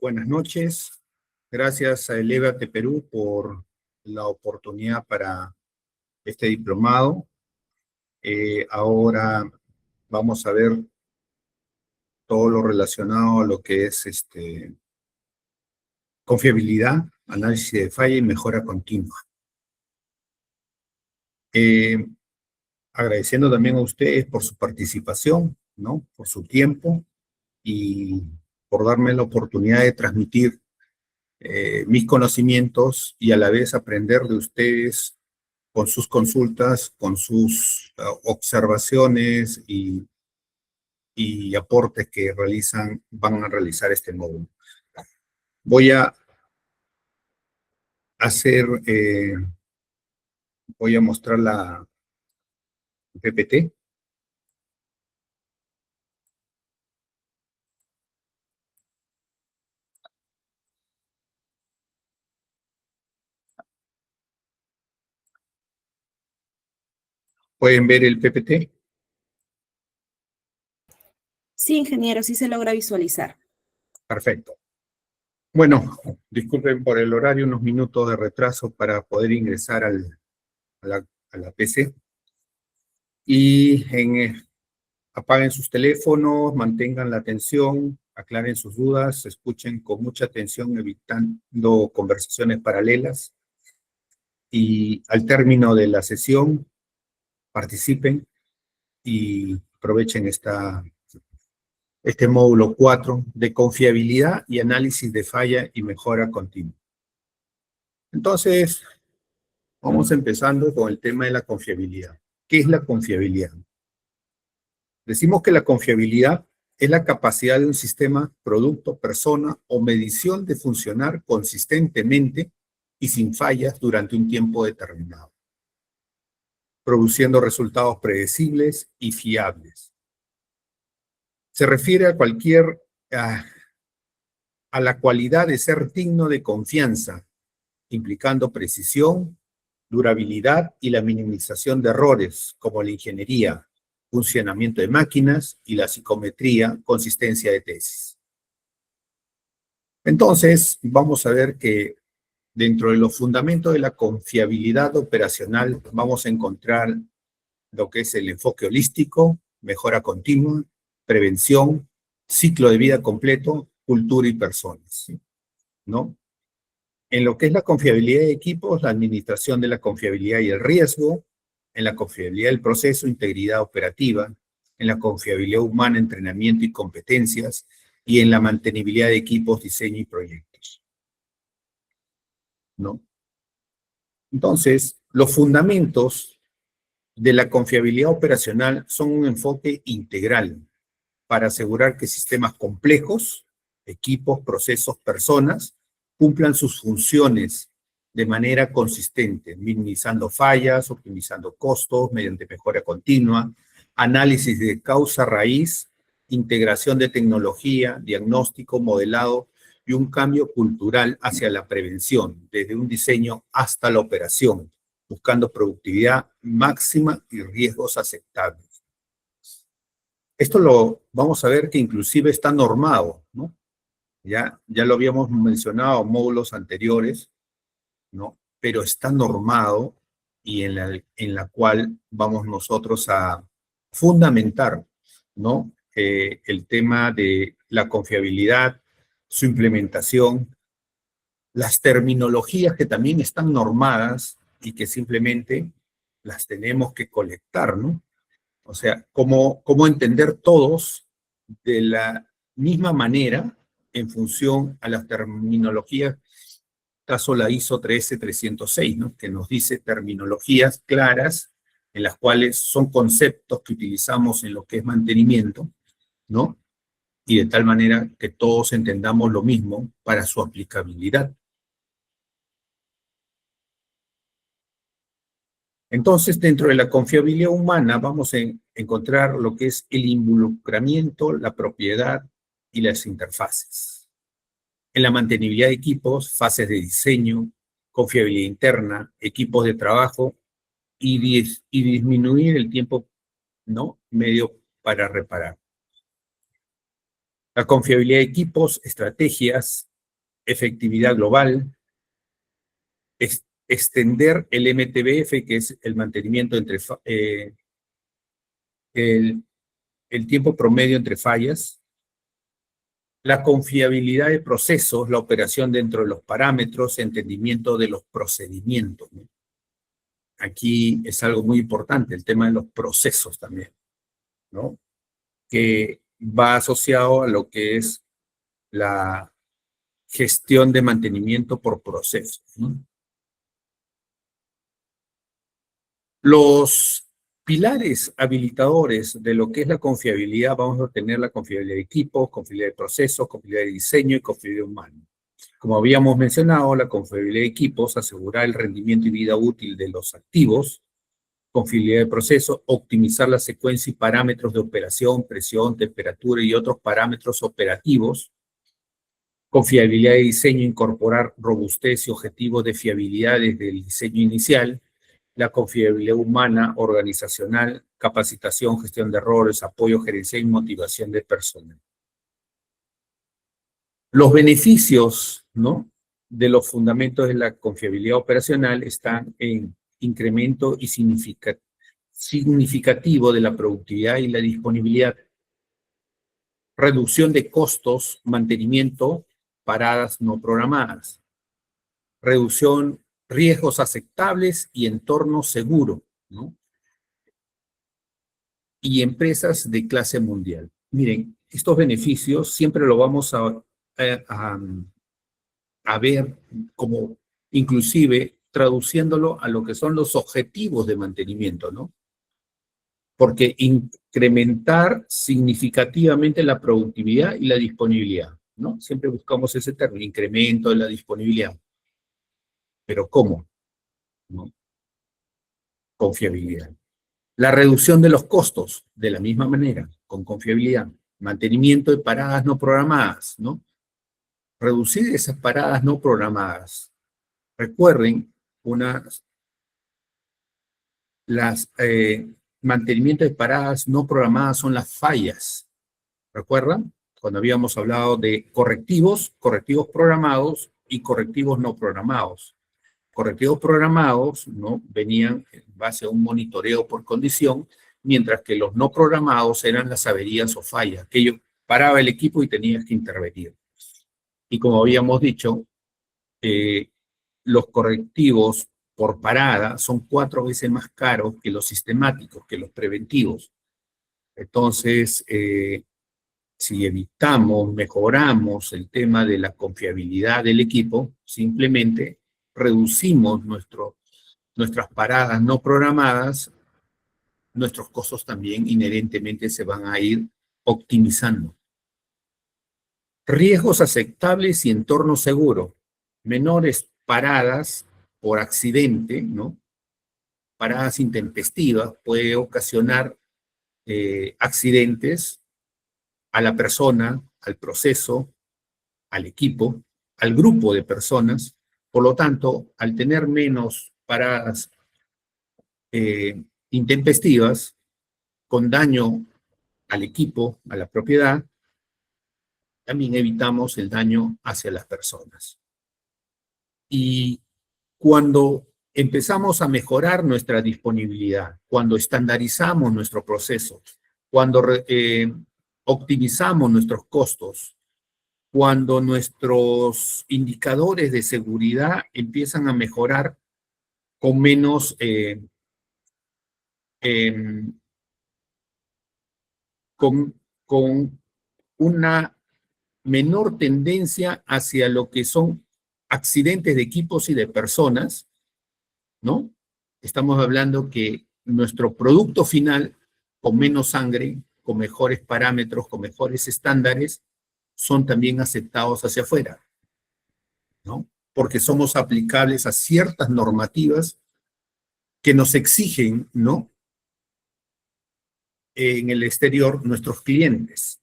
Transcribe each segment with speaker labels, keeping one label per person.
Speaker 1: Buenas noches. Gracias a Elévate Perú por la oportunidad para este diplomado. Ahora vamos a ver todo lo relacionado a lo que es confiabilidad, análisis de falla y mejora continua. Agradeciendo también a ustedes por su participación, ¿no? Por su tiempo y por darme la oportunidad de transmitir mis conocimientos y a la vez aprender de ustedes con sus consultas, con sus observaciones y aportes que van a realizar este módulo. Voy a hacer, voy a mostrar la PPT. ¿Pueden ver el PPT?
Speaker 2: Sí, ingeniero, sí se logra visualizar.
Speaker 1: Perfecto. Bueno, disculpen por el horario, unos minutos de retraso para poder ingresar a la PC. Y apaguen sus teléfonos, mantengan la atención, aclaren sus dudas, escuchen con mucha atención, evitando conversaciones paralelas. Y al término de la sesión, participen y aprovechen este módulo 4 de confiabilidad y análisis de falla y mejora continua. Entonces, vamos empezando con el tema de la confiabilidad. ¿Qué es la confiabilidad? Decimos que la confiabilidad es la capacidad de un sistema, producto, persona o medición de funcionar consistentemente y sin fallas durante un tiempo determinado, produciendo resultados predecibles y fiables. Se refiere a la cualidad de ser digno de confianza, implicando precisión, durabilidad y la minimización de errores, como la ingeniería, funcionamiento de máquinas y la psicometría, consistencia de tesis. Entonces, vamos a ver que dentro de los fundamentos de la confiabilidad operacional vamos a encontrar lo que es el enfoque holístico, mejora continua, prevención, ciclo de vida completo, cultura y personas, ¿no? En lo que es la confiabilidad de equipos, la administración de la confiabilidad y el riesgo, en la confiabilidad del proceso, integridad operativa, en la confiabilidad humana, entrenamiento y competencias, y en la mantenibilidad de equipos, diseño y proyectos, ¿no? Entonces, los fundamentos de la confiabilidad operacional son un enfoque integral para asegurar que sistemas complejos, equipos, procesos, personas, cumplan sus funciones de manera consistente, minimizando fallas, optimizando costos mediante mejora continua, análisis de causa raíz, integración de tecnología, diagnóstico, modelado y un cambio cultural hacia la prevención, desde un diseño hasta la operación, buscando productividad máxima y riesgos aceptables. Esto lo vamos a ver que inclusive está normado, ¿no? Ya lo habíamos mencionado en módulos anteriores, ¿no? Pero está normado y en la cual vamos nosotros a fundamentar, ¿no? El tema de la confiabilidad, su implementación, las terminologías que también están normadas y que simplemente las tenemos que colectar, ¿no? O sea, cómo entender todos de la misma manera en función a las terminologías, caso la ISO 13306, ¿no? Que nos dice terminologías claras en las cuales son conceptos que utilizamos en lo que es mantenimiento, ¿no? Y de tal manera que todos entendamos lo mismo para su aplicabilidad. Entonces, dentro de la confiabilidad humana vamos a encontrar lo que es el involucramiento, la propiedad y las interfaces. En la mantenibilidad de equipos, fases de diseño, confiabilidad interna, equipos de trabajo y disminuir el tiempo, ¿no?, medio para reparar. La confiabilidad de equipos, estrategias, efectividad global, extender el MTBF, que es el mantenimiento entre el tiempo promedio entre fallas, la confiabilidad de procesos, la operación dentro de los parámetros, entendimiento de los procedimientos, ¿no? Aquí es algo muy importante, el tema de los procesos también, ¿no? Que va asociado a lo que es la gestión de mantenimiento por procesos, ¿no? Los pilares habilitadores de lo que es la confiabilidad, vamos a tener la confiabilidad de equipos, confiabilidad de procesos, confiabilidad de diseño y confiabilidad humana. Como habíamos mencionado, la confiabilidad de equipos, asegurar el rendimiento y vida útil de los activos, confiabilidad de procesos, optimizar la secuencia y parámetros de operación, presión, temperatura y otros parámetros operativos, confiabilidad de diseño, incorporar robustez y objetivos de fiabilidad desde el diseño inicial, la confiabilidad humana, organizacional, capacitación, gestión de errores, apoyo gerencial y motivación de personal. Los beneficios, ¿no?, de los fundamentos de la confiabilidad operacional están en incremento y significativo de la productividad y la disponibilidad, reducción de costos, mantenimiento, paradas no programadas, reducción riesgos aceptables y entorno seguro, ¿no? Y empresas de clase mundial. Miren, estos beneficios siempre lo vamos a ver como inclusive traduciéndolo a lo que son los objetivos de mantenimiento, ¿no? Porque incrementar significativamente la productividad y la disponibilidad, ¿no? Siempre buscamos ese término, incremento de la disponibilidad. ¿Pero cómo? ¿No? Confiabilidad. La reducción de los costos, de la misma manera, con confiabilidad. Mantenimiento de paradas no programadas, ¿no? Reducir esas paradas no programadas. Recuerden, mantenimiento de paradas no programadas son las fallas. ¿Recuerdan? Cuando habíamos hablado de correctivos programados y correctivos no programados. Correctivos programados, ¿no?, venían en base a un monitoreo por condición, mientras que los no programados eran las averías o fallas, que yo paraba el equipo y tenías que intervenir. Y como habíamos dicho, los correctivos por parada son 4 veces más caros que los sistemáticos, que los preventivos. Entonces, si evitamos, mejoramos el tema de la confiabilidad del equipo, simplemente reducimos nuestras paradas no programadas, nuestros costos también inherentemente se van a ir optimizando. Riesgos aceptables y entorno seguro. Menores paradas por accidente, ¿no? Paradas intempestivas puede ocasionar accidentes a la persona, al proceso, al equipo, al grupo de personas. Por lo tanto, al tener menos paradas intempestivas, con daño al equipo, a la propiedad, también evitamos el daño hacia las personas. Y cuando empezamos a mejorar nuestra disponibilidad, cuando estandarizamos nuestro proceso, cuando optimizamos nuestros costos, cuando nuestros indicadores de seguridad empiezan a mejorar con menos con una menor tendencia hacia lo que son accidentes de equipos y de personas, ¿no? Estamos hablando que nuestro producto final, con menos sangre, con mejores parámetros, con mejores estándares, son también aceptados hacia afuera, ¿no? Porque somos aplicables a ciertas normativas que nos exigen, ¿no?, en el exterior nuestros clientes.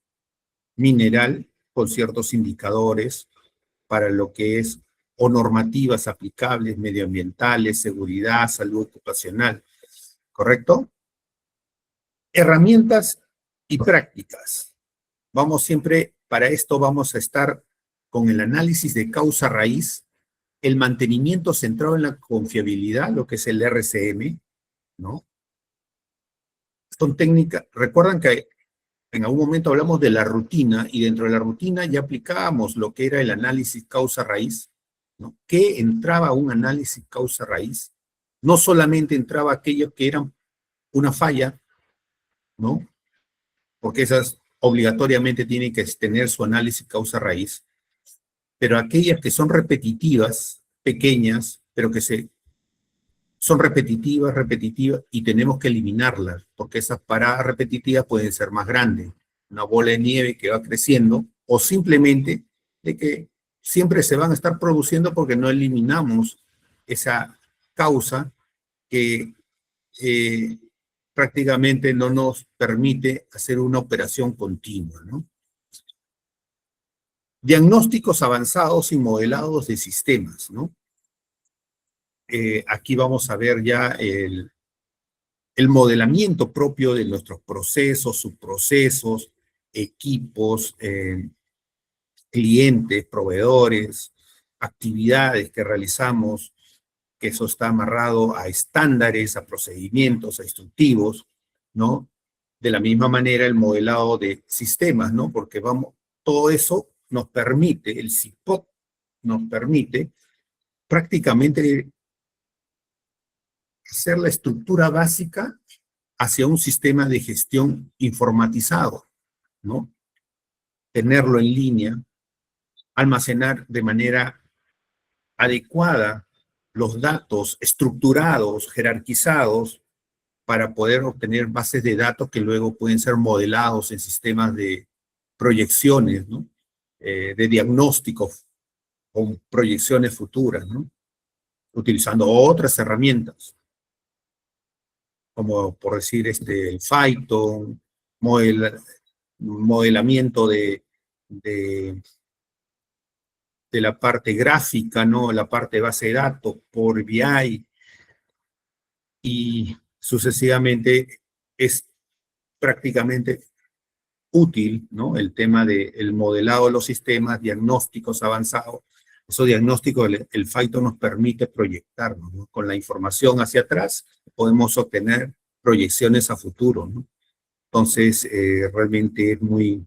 Speaker 1: Mineral, con ciertos indicadores para lo que es o normativas aplicables, medioambientales, seguridad, salud ocupacional, ¿correcto? Herramientas y prácticas. Vamos siempre para esto vamos a estar con el análisis de causa raíz, el mantenimiento centrado en la confiabilidad, lo que es el RCM, ¿no? Son técnicas, recuerdan que en algún momento hablamos de la rutina y dentro de la rutina ya aplicábamos lo que era el análisis causa-raíz, ¿no? ¿Qué entraba a un análisis causa-raíz? No solamente entraba aquello que era una falla, ¿no? Porque esas obligatoriamente tienen que tener su análisis causa-raíz, pero aquellas que son repetitivas, pequeñas, pero que son repetitivas, y tenemos que eliminarlas, porque esas paradas repetitivas pueden ser más grandes, una bola de nieve que va creciendo, o simplemente de que siempre se van a estar produciendo porque no eliminamos esa causa que prácticamente no nos permite hacer una operación continua, ¿no? Diagnósticos avanzados y modelados de sistemas, ¿no? Aquí vamos a ver ya el modelamiento propio de nuestros procesos, subprocesos, equipos, clientes, proveedores, actividades que realizamos, que eso está amarrado a estándares, a procedimientos, a instructivos, ¿no? De la misma manera el modelado de sistemas, ¿no? Porque todo eso nos permite, el CIPOC nos permite prácticamente hacer la estructura básica hacia un sistema de gestión informatizado, ¿no? Tenerlo en línea, almacenar de manera adecuada los datos estructurados, jerarquizados, para poder obtener bases de datos que luego pueden ser modelados en sistemas de proyecciones, ¿no? De diagnóstico con proyecciones futuras, ¿no? Utilizando otras herramientas, como por decir el Python, modelamiento de la parte gráfica, ¿no? La parte de base de datos, por BI, y sucesivamente es prácticamente útil, ¿no? El tema del modelado de los sistemas, diagnósticos avanzados. Esos diagnósticos, el Python nos permite proyectarnos, ¿no? Con la información hacia atrás podemos obtener proyecciones a futuro, ¿no? Entonces, realmente es muy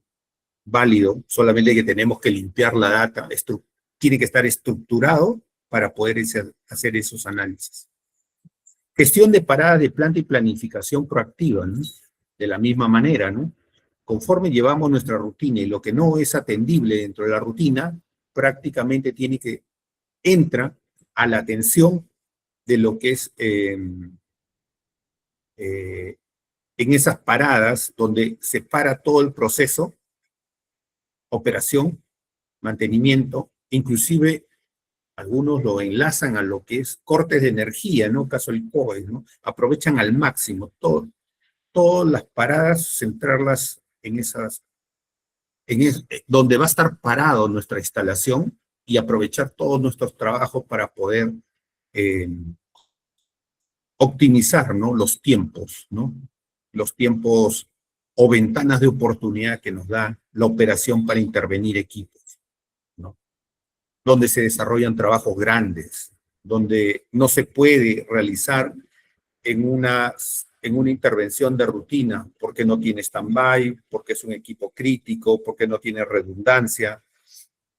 Speaker 1: válido, solamente que tenemos que limpiar la data, tiene que estar estructurado para poder hacer esos análisis. Gestión de parada de planta y planificación proactiva, ¿no? De la misma manera, ¿no? Conforme llevamos nuestra rutina y lo que no es atendible dentro de la rutina, prácticamente entra a la atención de lo que es en esas paradas donde se para todo el proceso, operación, mantenimiento, inclusive algunos lo enlazan a lo que es cortes de energía, ¿no? Caso del COVID, ¿no? Aprovechan al máximo todas las paradas, centrarlas en donde va a estar parado nuestra instalación y aprovechar todos nuestros trabajos para poder optimizar, ¿no? Los tiempos, ¿no? Los tiempos o ventanas de oportunidad que nos da la operación para intervenir equipos, ¿no? Donde se desarrollan trabajos grandes, donde no se puede realizar en una intervención de rutina, porque no tiene stand-by, porque es un equipo crítico, porque no tiene redundancia,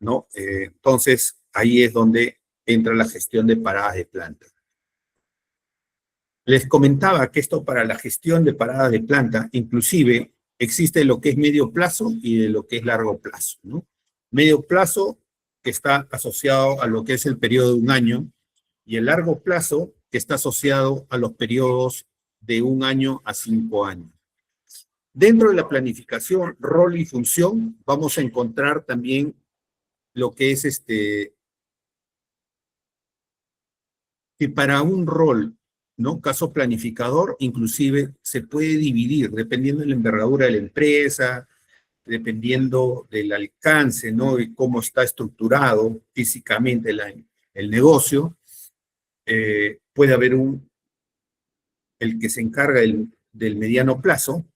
Speaker 1: ¿no? Entonces, ahí es donde entra la gestión de paradas de planta. Les comentaba que esto para la gestión de paradas de planta, inclusive, existe lo que es medio plazo y de lo que es largo plazo, ¿no? Medio plazo, que está asociado a lo que es el periodo de un año, y el largo plazo, que está asociado a los periodos de 1 año a 5 años. Dentro de la planificación, rol y función, vamos a encontrar también lo que es que para un rol, ¿no? Caso planificador, inclusive se puede dividir, dependiendo de la envergadura de la empresa, dependiendo del alcance, ¿no? Y cómo está estructurado físicamente el negocio. Puede haber el que se encarga del mediano plazo,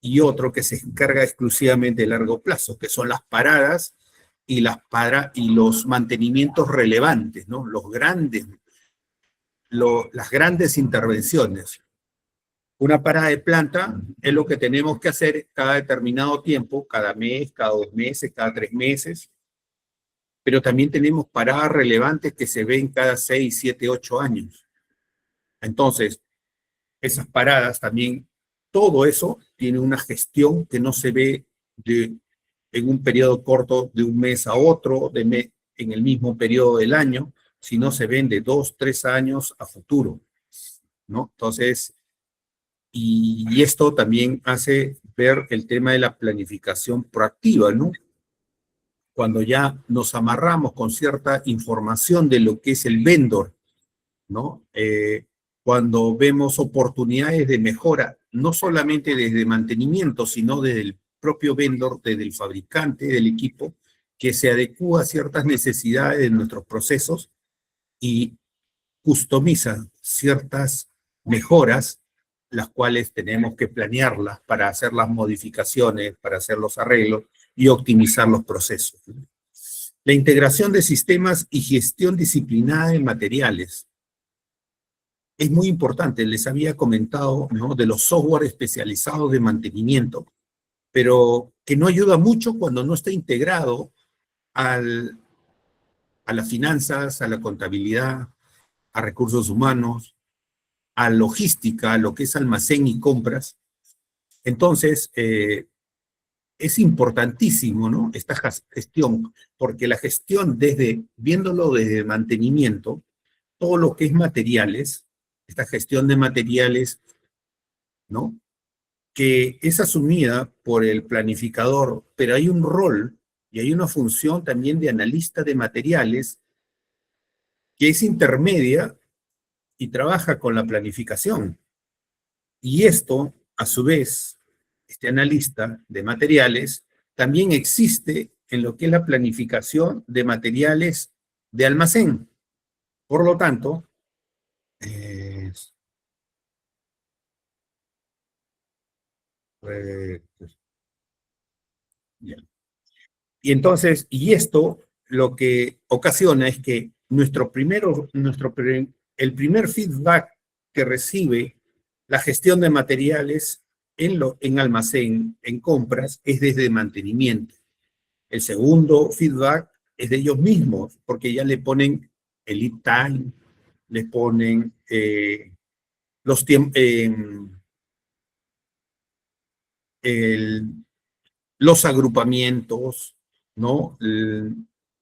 Speaker 1: y otro que se encarga exclusivamente de largo plazo, que son las paradas y los mantenimientos relevantes, ¿no? Las grandes intervenciones. Una parada de planta es lo que tenemos que hacer cada determinado tiempo, cada mes, cada 2 meses, cada 3 meses, pero también tenemos paradas relevantes que se ven cada 6, 7, 8 años. Entonces, esas paradas también, todo eso tiene una gestión que no se ve en un periodo corto de un mes a otro, en el mismo periodo del año, sino se ven de 2, 3 años a futuro, ¿no? Entonces, y esto también hace ver el tema de la planificación proactiva, ¿no? Cuando ya nos amarramos con cierta información de lo que es el vendor, ¿no? Cuando vemos oportunidades de mejora, no solamente desde mantenimiento, sino desde el propio vendor, desde el fabricante del equipo, que se adecúa a ciertas necesidades de nuestros procesos y customiza ciertas mejoras, las cuales tenemos que planearlas para hacer las modificaciones, para hacer los arreglos y optimizar los procesos. La integración de sistemas y gestión disciplinada de materiales. Es muy importante, les había comentado, ¿no?, de los software especializados de mantenimiento, pero que no ayuda mucho cuando no está integrado a las finanzas, a la contabilidad, a recursos humanos, a logística, a lo que es almacén y compras. Entonces, es importantísimo, ¿no?, esta gestión, porque la gestión viéndolo desde mantenimiento, todo lo que es materiales, esta gestión de materiales, ¿no?, que es asumida por el planificador, pero hay un rol y hay una función también de analista de materiales que es intermedia y trabaja con la planificación. Y esto, a su vez, este analista de materiales, también existe en lo que es la planificación de materiales de almacén. Por lo tanto, ya. Y entonces, y esto lo que ocasiona es que el primer feedback que recibe la gestión de materiales en almacén, en compras, es desde mantenimiento. El segundo feedback es de ellos mismos, porque ya le ponen el lead time, le ponen los tiempos, los agrupamientos, ¿no?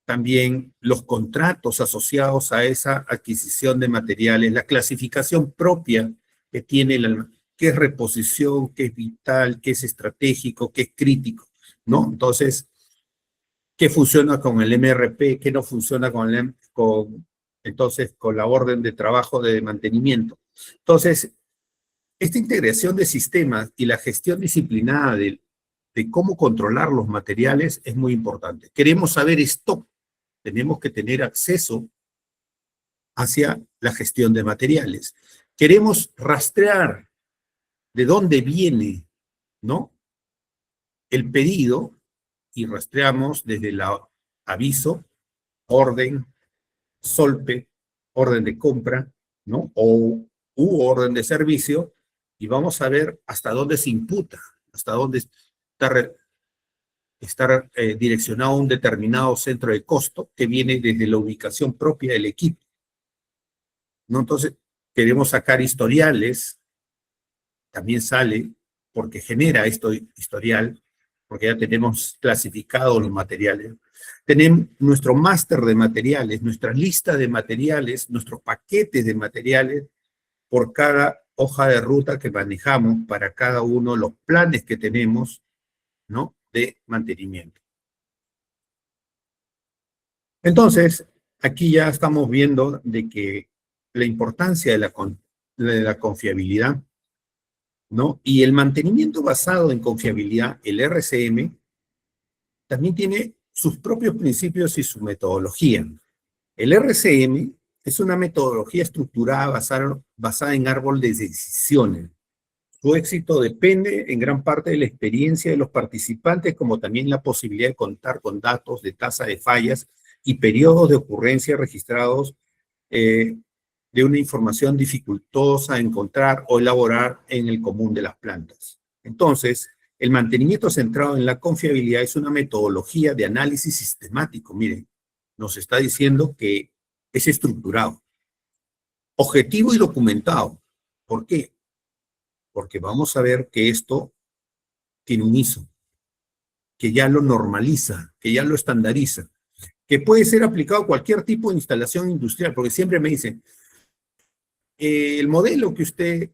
Speaker 1: También los contratos asociados a esa adquisición de materiales, la clasificación propia que tiene qué es reposición, qué es vital, qué es estratégico, qué es crítico, ¿no? Entonces, ¿qué funciona con el MRP? ¿Qué no funciona entonces con la orden de trabajo de mantenimiento? Entonces, esta integración de sistemas y la gestión disciplinada de cómo controlar los materiales es muy importante. Queremos saber stock, tenemos que tener acceso hacia la gestión de materiales. Queremos rastrear de dónde viene, ¿no?, el pedido, y rastreamos desde el aviso, orden, SOLPE, orden de compra, ¿no?, u orden de servicio, y vamos a ver hasta dónde se imputa, hasta dónde está direccionado a un determinado centro de costo que viene desde la ubicación propia del equipo, ¿no? Entonces, queremos sacar historiales, también sale porque genera esto historial, porque ya tenemos clasificados los materiales. Tenemos nuestro máster de materiales, nuestra lista de materiales, nuestros paquetes de materiales por cada hoja de ruta que manejamos para cada uno de los planes que tenemos, ¿no?, de mantenimiento. Entonces, aquí ya estamos viendo de que la importancia de la confiabilidad, ¿no?, y el mantenimiento basado en confiabilidad, el RCM, también tiene sus propios principios y su metodología. El RCM es una metodología estructurada basada en árbol de decisiones. Su éxito depende en gran parte de la experiencia de los participantes, como también la posibilidad de contar con datos de tasa de fallas y periodos de ocurrencia registrados de una información dificultosa de encontrar o elaborar en el común de las plantas. Entonces, el mantenimiento centrado en la confiabilidad es una metodología de análisis sistemático. Miren, nos está diciendo que es estructurado, objetivo y documentado. ¿Por qué? Porque vamos a ver que esto tiene un ISO, que ya lo normaliza, que ya lo estandariza, que puede ser aplicado a cualquier tipo de instalación industrial, porque siempre me dicen, el modelo que usted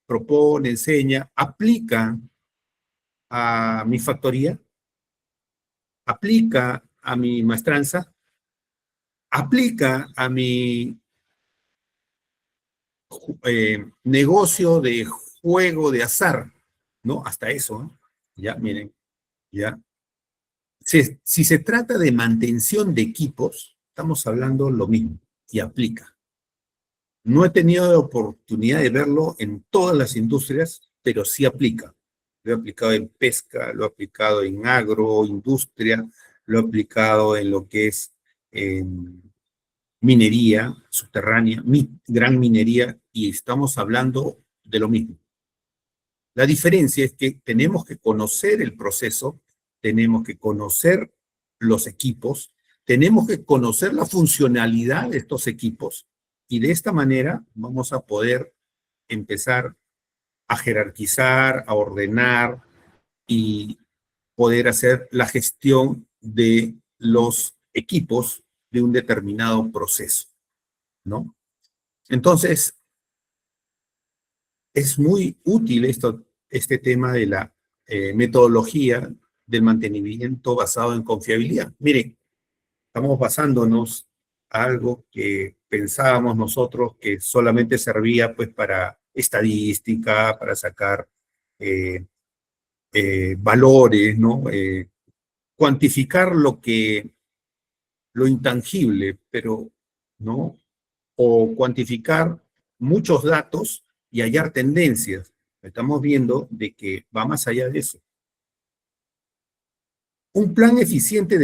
Speaker 1: propone, enseña, aplica a mi factoría, aplica a mi maestranza, aplica a mi negocio de juego de azar, ¿no? Hasta eso, ¿no? Ya, miren, ya. Si se trata de mantención de equipos, estamos hablando lo mismo, y aplica. No he tenido la oportunidad de verlo en todas las industrias, pero sí aplica. Lo he aplicado en pesca, lo he aplicado en agroindustria, lo he aplicado en lo que es minería subterránea, gran minería, y estamos hablando de lo mismo. La diferencia es que tenemos que conocer el proceso, tenemos que conocer los equipos, tenemos que conocer la funcionalidad de estos equipos, y de esta manera vamos a poder empezar a jerarquizar, a ordenar y poder hacer la gestión de los equipos de un determinado proceso, ¿no? Entonces, es muy útil este tema de la metodología del mantenimiento basado en confiabilidad. Miren, estamos basándonos a algo que pensábamos nosotros que solamente servía pues para estadística, para sacar valores, ¿no? Cuantificar lo intangible, pero, ¿no? O cuantificar muchos datos y hallar tendencias. Estamos viendo de que va más allá de eso. Un plan eficiente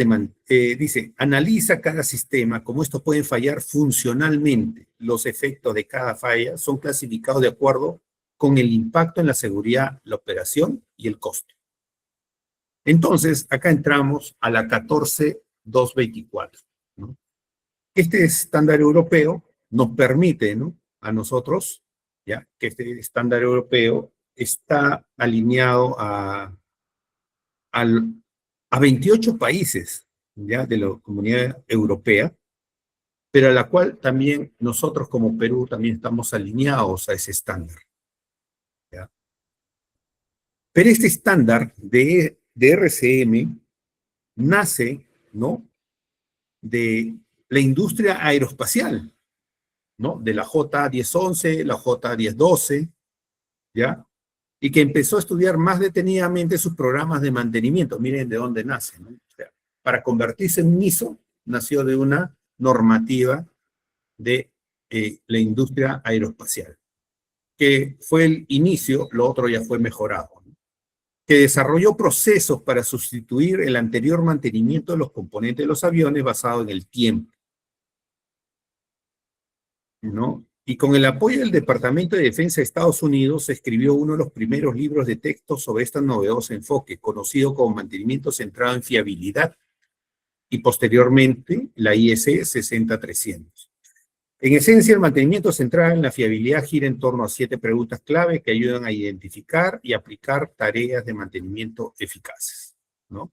Speaker 1: dice, analiza cada sistema, cómo estos pueden fallar funcionalmente. Los efectos de cada falla son clasificados de acuerdo con el impacto en la seguridad, la operación y el costo. Entonces, acá entramos a la 14224, ¿no? Este estándar europeo nos permite, ¿no?, a nosotros, ya que este estándar europeo está alineado a 28 países, ya, de la Comunidad Europea, pero a la cual también nosotros como Perú también estamos alineados a ese estándar, ¿ya? Pero este estándar de RCM nace, ¿no?, de la industria aeroespacial, ¿no?, de la J1011, la J1012, ¿ya?, y que empezó a estudiar más detenidamente sus programas de mantenimiento. Miren de dónde nace, ¿no? O sea, para convertirse en un ISO, nació de una normativa de la industria aeroespacial, que fue el inicio, lo otro ya fue mejorado, ¿no?, que desarrolló procesos para sustituir el anterior mantenimiento de los componentes de los aviones basado en el tiempo, ¿no? Y con el apoyo del Departamento de Defensa de Estados Unidos se escribió uno de los primeros libros de texto sobre este novedoso enfoque, conocido como mantenimiento centrado en fiabilidad, y posteriormente la IEC 60300. En esencia, el mantenimiento centrado en la fiabilidad gira en torno a 7 preguntas clave que ayudan a identificar y aplicar tareas de mantenimiento eficaces, ¿no?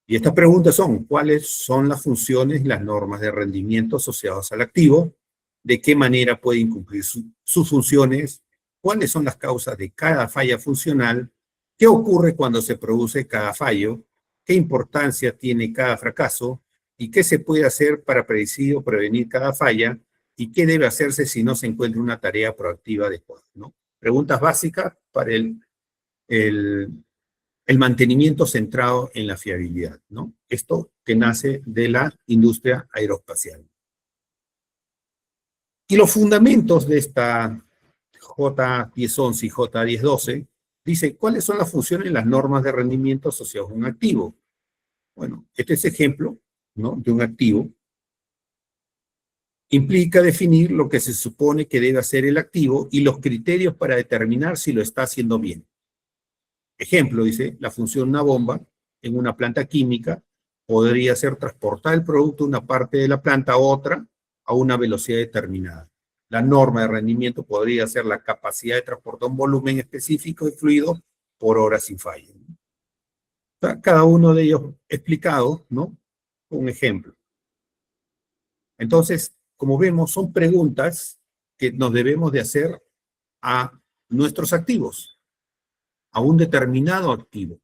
Speaker 1: Y estas preguntas son: ¿cuáles son las funciones y las normas de rendimiento asociadas al activo? ¿De qué manera puede incumplir sus funciones? ¿Cuáles son las causas de cada falla funcional? ¿Qué ocurre cuando se produce cada fallo? ¿Qué importancia tiene cada fracaso? ¿Y qué se puede hacer para predecir o prevenir cada falla? ¿Y qué debe hacerse si no se encuentra una tarea proactiva adecuada, ¿no? Preguntas básicas para el mantenimiento centrado en la fiabilidad, ¿no? Esto que nace de la industria aeroespacial. Y los fundamentos de esta J1011 y J1012, dice cuáles son las funciones y las normas de rendimiento asociadas a un activo. Bueno, este es ejemplo, ¿no?, de un activo. Implica definir lo que se supone que debe hacer el activo y los criterios para determinar si lo está haciendo bien. Ejemplo, dice, la función de una bomba en una planta química podría ser transportar el producto de una parte de la planta a otra a una velocidad determinada. La norma de rendimiento podría ser la capacidad de transportar un volumen específico de fluido por hora sin falla. Cada uno de ellos explicado, ¿no?, un ejemplo. Entonces, como vemos, son preguntas que nos debemos de hacer a nuestros activos, a un determinado activo.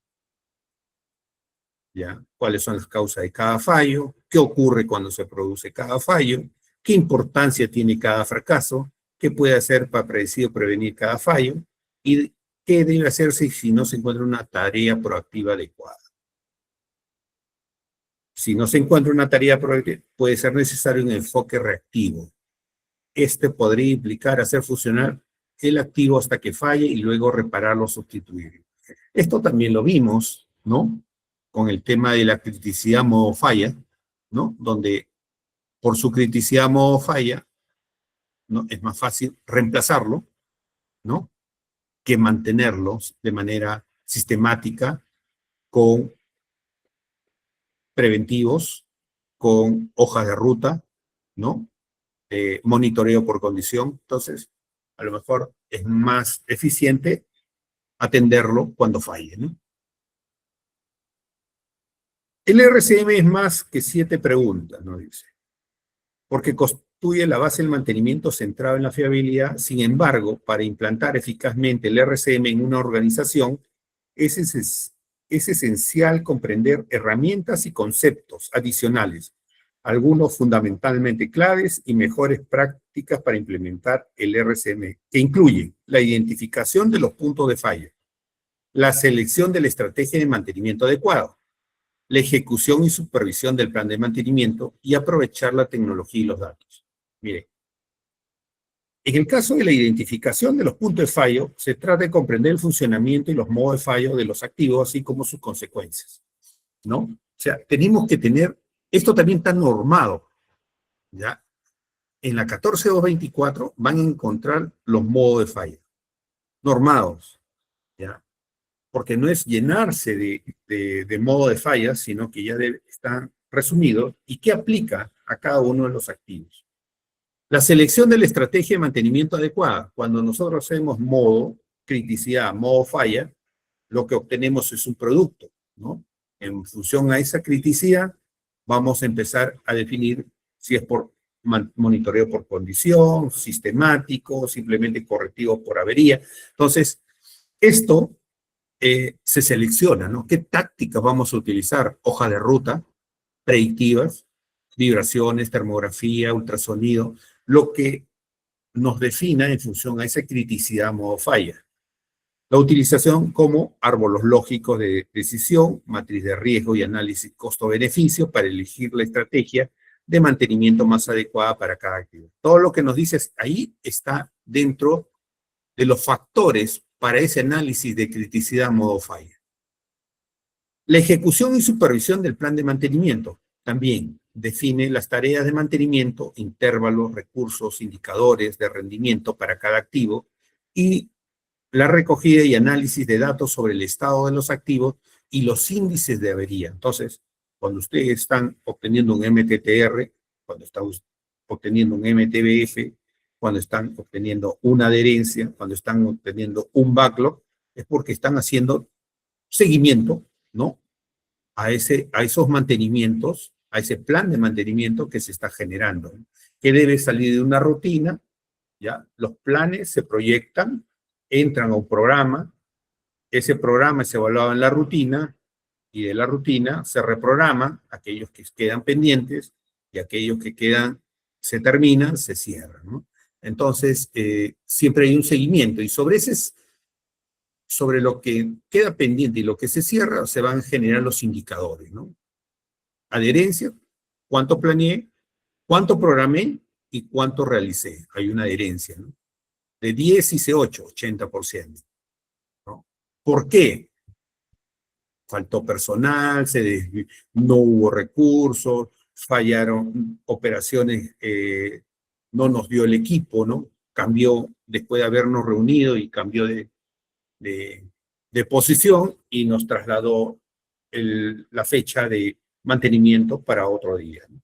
Speaker 1: ¿Ya? ¿Cuáles son las causas de cada fallo? ¿Qué ocurre cuando se produce cada fallo? ¿Qué importancia tiene cada fracaso? ¿Qué puede hacer para predecir o prevenir cada fallo? ¿Y qué debe hacerse si no se encuentra una tarea proactiva adecuada? Si no se encuentra una tarea proactiva, puede ser necesario un enfoque reactivo. Este podría implicar hacer funcionar el activo hasta que falle y luego repararlo o sustituirlo. Esto también lo vimos, ¿no?, con el tema de la criticidad modo falla, ¿no?, donde por su criticidad modo falla, ¿no?, es más fácil reemplazarlo, ¿no?, que mantenerlos de manera sistemática con preventivos, con hojas de ruta, ¿no?, monitoreo por condición. Entonces, a lo mejor es más eficiente atenderlo cuando falle, ¿no? El RCM es más que 7 preguntas, ¿no?, dice, porque constituye la base del mantenimiento centrado en la fiabilidad. Sin embargo, para implantar eficazmente el RCM en una organización, es esencial comprender herramientas y conceptos adicionales, algunos fundamentalmente claves y mejores prácticas para implementar el RCM, que incluyen la identificación de los puntos de falla, la selección de la estrategia de mantenimiento adecuado, la ejecución y supervisión del plan de mantenimiento y aprovechar la tecnología y los datos. Mire, en el caso de la identificación de los puntos de fallo, se trata de comprender el funcionamiento y los modos de fallo de los activos, así como sus consecuencias, ¿no? O sea, tenemos que tener, esto también está normado, ¿ya? En la 14224 van a encontrar los modos de fallo, normados, ¿ya? Porque no es llenarse de modo de fallas, sino que ya están resumidos y qué aplica a cada uno de los activos. La selección de la estrategia de mantenimiento adecuada. Cuando nosotros hacemos modo criticidad, modo falla, lo que obtenemos es un producto, ¿no? En función a esa criticidad, vamos a empezar a definir si es por monitoreo por condición, sistemático, simplemente correctivo por avería. Entonces, esto se selecciona, ¿no? ¿Qué tácticas vamos a utilizar? Hoja de ruta, predictivas, vibraciones, termografía, ultrasonido, lo que nos defina en función a esa criticidad modo falla. La utilización como árboles lógicos de decisión, matriz de riesgo y análisis costo-beneficio para elegir la estrategia de mantenimiento más adecuada para cada activo. Todo lo que nos dices ahí está dentro de los factores para ese análisis de criticidad modo falla. La ejecución y supervisión del plan de mantenimiento también define las tareas de mantenimiento, intervalos, recursos, indicadores de rendimiento para cada activo y la recogida y análisis de datos sobre el estado de los activos y los índices de avería. Entonces, cuando ustedes están obteniendo un MTTR, cuando están obteniendo un MTBF, cuando están obteniendo una adherencia, cuando están obteniendo un backlog, es porque están haciendo seguimiento, ¿no?, a esos mantenimientos, a ese plan de mantenimiento que se está generando, ¿no?, que debe salir de una rutina, ¿ya? Los planes se proyectan, entran a un programa, ese programa es evaluado en la rutina, y de la rutina se reprograma aquellos que quedan pendientes, y aquellos que quedan, se terminan, se cierran, ¿no? Entonces, siempre hay un seguimiento, y sobre lo que queda pendiente y lo que se cierra, se van a generar los indicadores, ¿no? Adherencia, cuánto planeé, cuánto programé y cuánto realicé. Hay una adherencia, ¿no? de 10 hice 8, 80%. ¿No? ¿Por qué? Faltó personal, no hubo recursos, fallaron operaciones, no nos dio el equipo, ¿no? Cambió después de habernos reunido y cambió de posición y nos trasladó la fecha de mantenimiento para otro día, ¿no?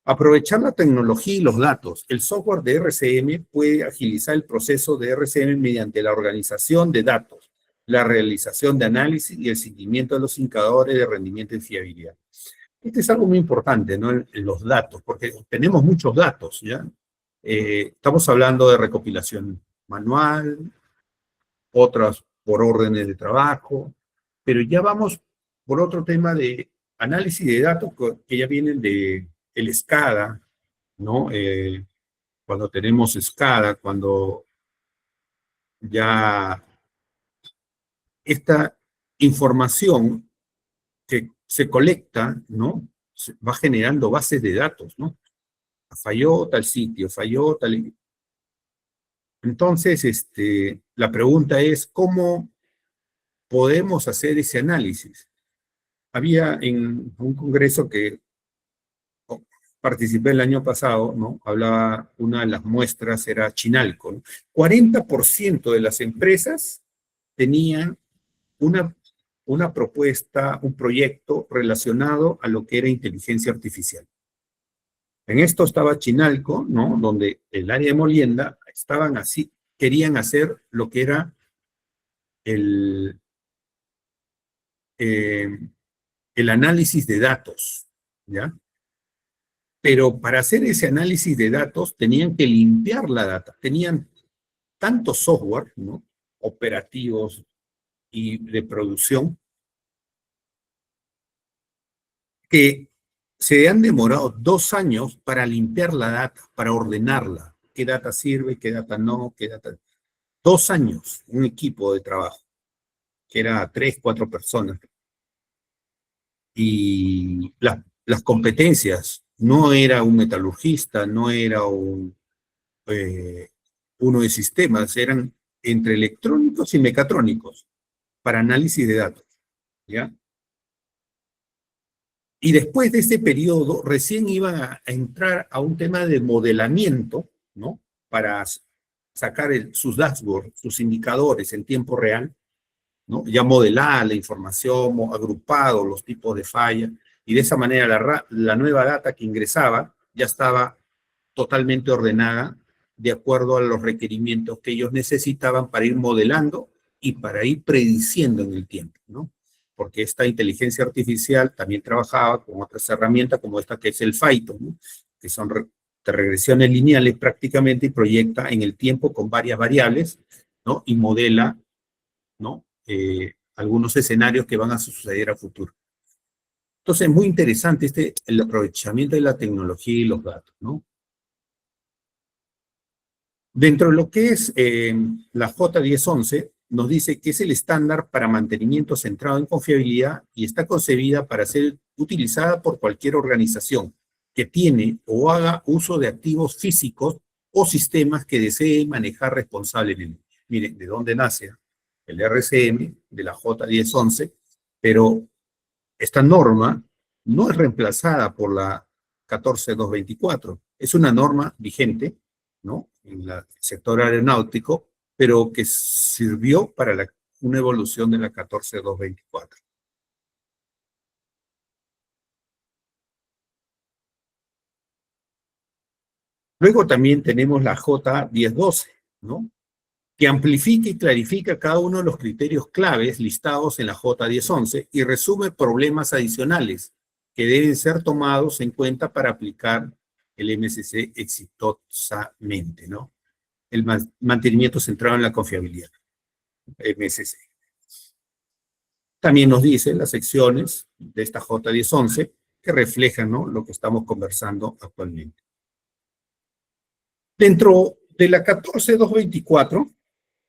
Speaker 1: Aprovechar la tecnología y los datos. El software de RCM puede agilizar el proceso de RCM mediante la organización de datos, la realización de análisis y el seguimiento de los indicadores de rendimiento y fiabilidad. Este es algo muy importante, ¿no? En los datos, porque tenemos muchos datos, ¿ya? Estamos hablando de recopilación manual, otras por órdenes de trabajo, pero ya vamos por otro tema de análisis de datos que ya vienen de el SCADA, ¿no? Cuando tenemos SCADA, cuando ya esta información que se colecta, ¿no? Va generando bases de datos, ¿no? Falló tal sitio, falló tal... Entonces, la pregunta es, ¿cómo podemos hacer ese análisis? Había en un congreso que participé el año pasado, ¿no? Hablaba, una de las muestras era Chinalco, ¿no? 40% de las empresas tenían una propuesta, un proyecto relacionado a lo que era inteligencia artificial. En esto estaba Chinalco, ¿no? Donde el área de molienda estaban así, querían hacer lo que era el análisis de datos, ¿ya? Pero para hacer ese análisis de datos tenían que limpiar la data. Tenían tanto software, ¿no? Operativos y de producción, que se han demorado 2 años para limpiar la data, para ordenarla. ¿Qué data sirve? ¿Qué data no? ¿Qué data? 2 años, un equipo de trabajo, que era 3, 4 personas. Y las competencias, no era un metalurgista, no era uno de sistemas, eran entre electrónicos y mecatrónicos para análisis de datos, ¿ya? Y después de ese periodo, recién iban a entrar a un tema de modelamiento, ¿no? Para sacar sus dashboards, sus indicadores en tiempo real, ¿no? Ya modelar la información, agrupado los tipos de falla, y de esa manera la nueva data que ingresaba ya estaba totalmente ordenada de acuerdo a los requerimientos que ellos necesitaban para ir modelando y para ir prediciendo en el tiempo, ¿no? Porque esta inteligencia artificial también trabajaba con otras herramientas como esta que es el Phyton, ¿no? Que son de regresiones lineales prácticamente y proyecta en el tiempo con varias variables, ¿no? Y modela, ¿no? Algunos escenarios que van a suceder a futuro. Entonces, es muy interesante el aprovechamiento de la tecnología y los datos, ¿no? Dentro de lo que es la J1011, nos dice que es el estándar para mantenimiento centrado en confiabilidad y está concebida para ser utilizada por cualquier organización que tiene o haga uso de activos físicos o sistemas que desee manejar responsablemente. Miren, ¿de dónde nace el RCM de la J1011? Pero esta norma no es reemplazada por la 14224. Es una norma vigente, ¿no? En el sector aeronáutico, pero que sirvió para una evolución de la 14224. Luego también tenemos la J1012, ¿no? Que amplifica y clarifica cada uno de los criterios claves listados en la J1011 y resume problemas adicionales que deben ser tomados en cuenta para aplicar el MSC exitosamente, ¿no? El mantenimiento centrado en la confiabilidad, MSC. También nos dice las secciones de esta J1011 que reflejan, ¿no? Lo que estamos conversando actualmente. Dentro de la 14224,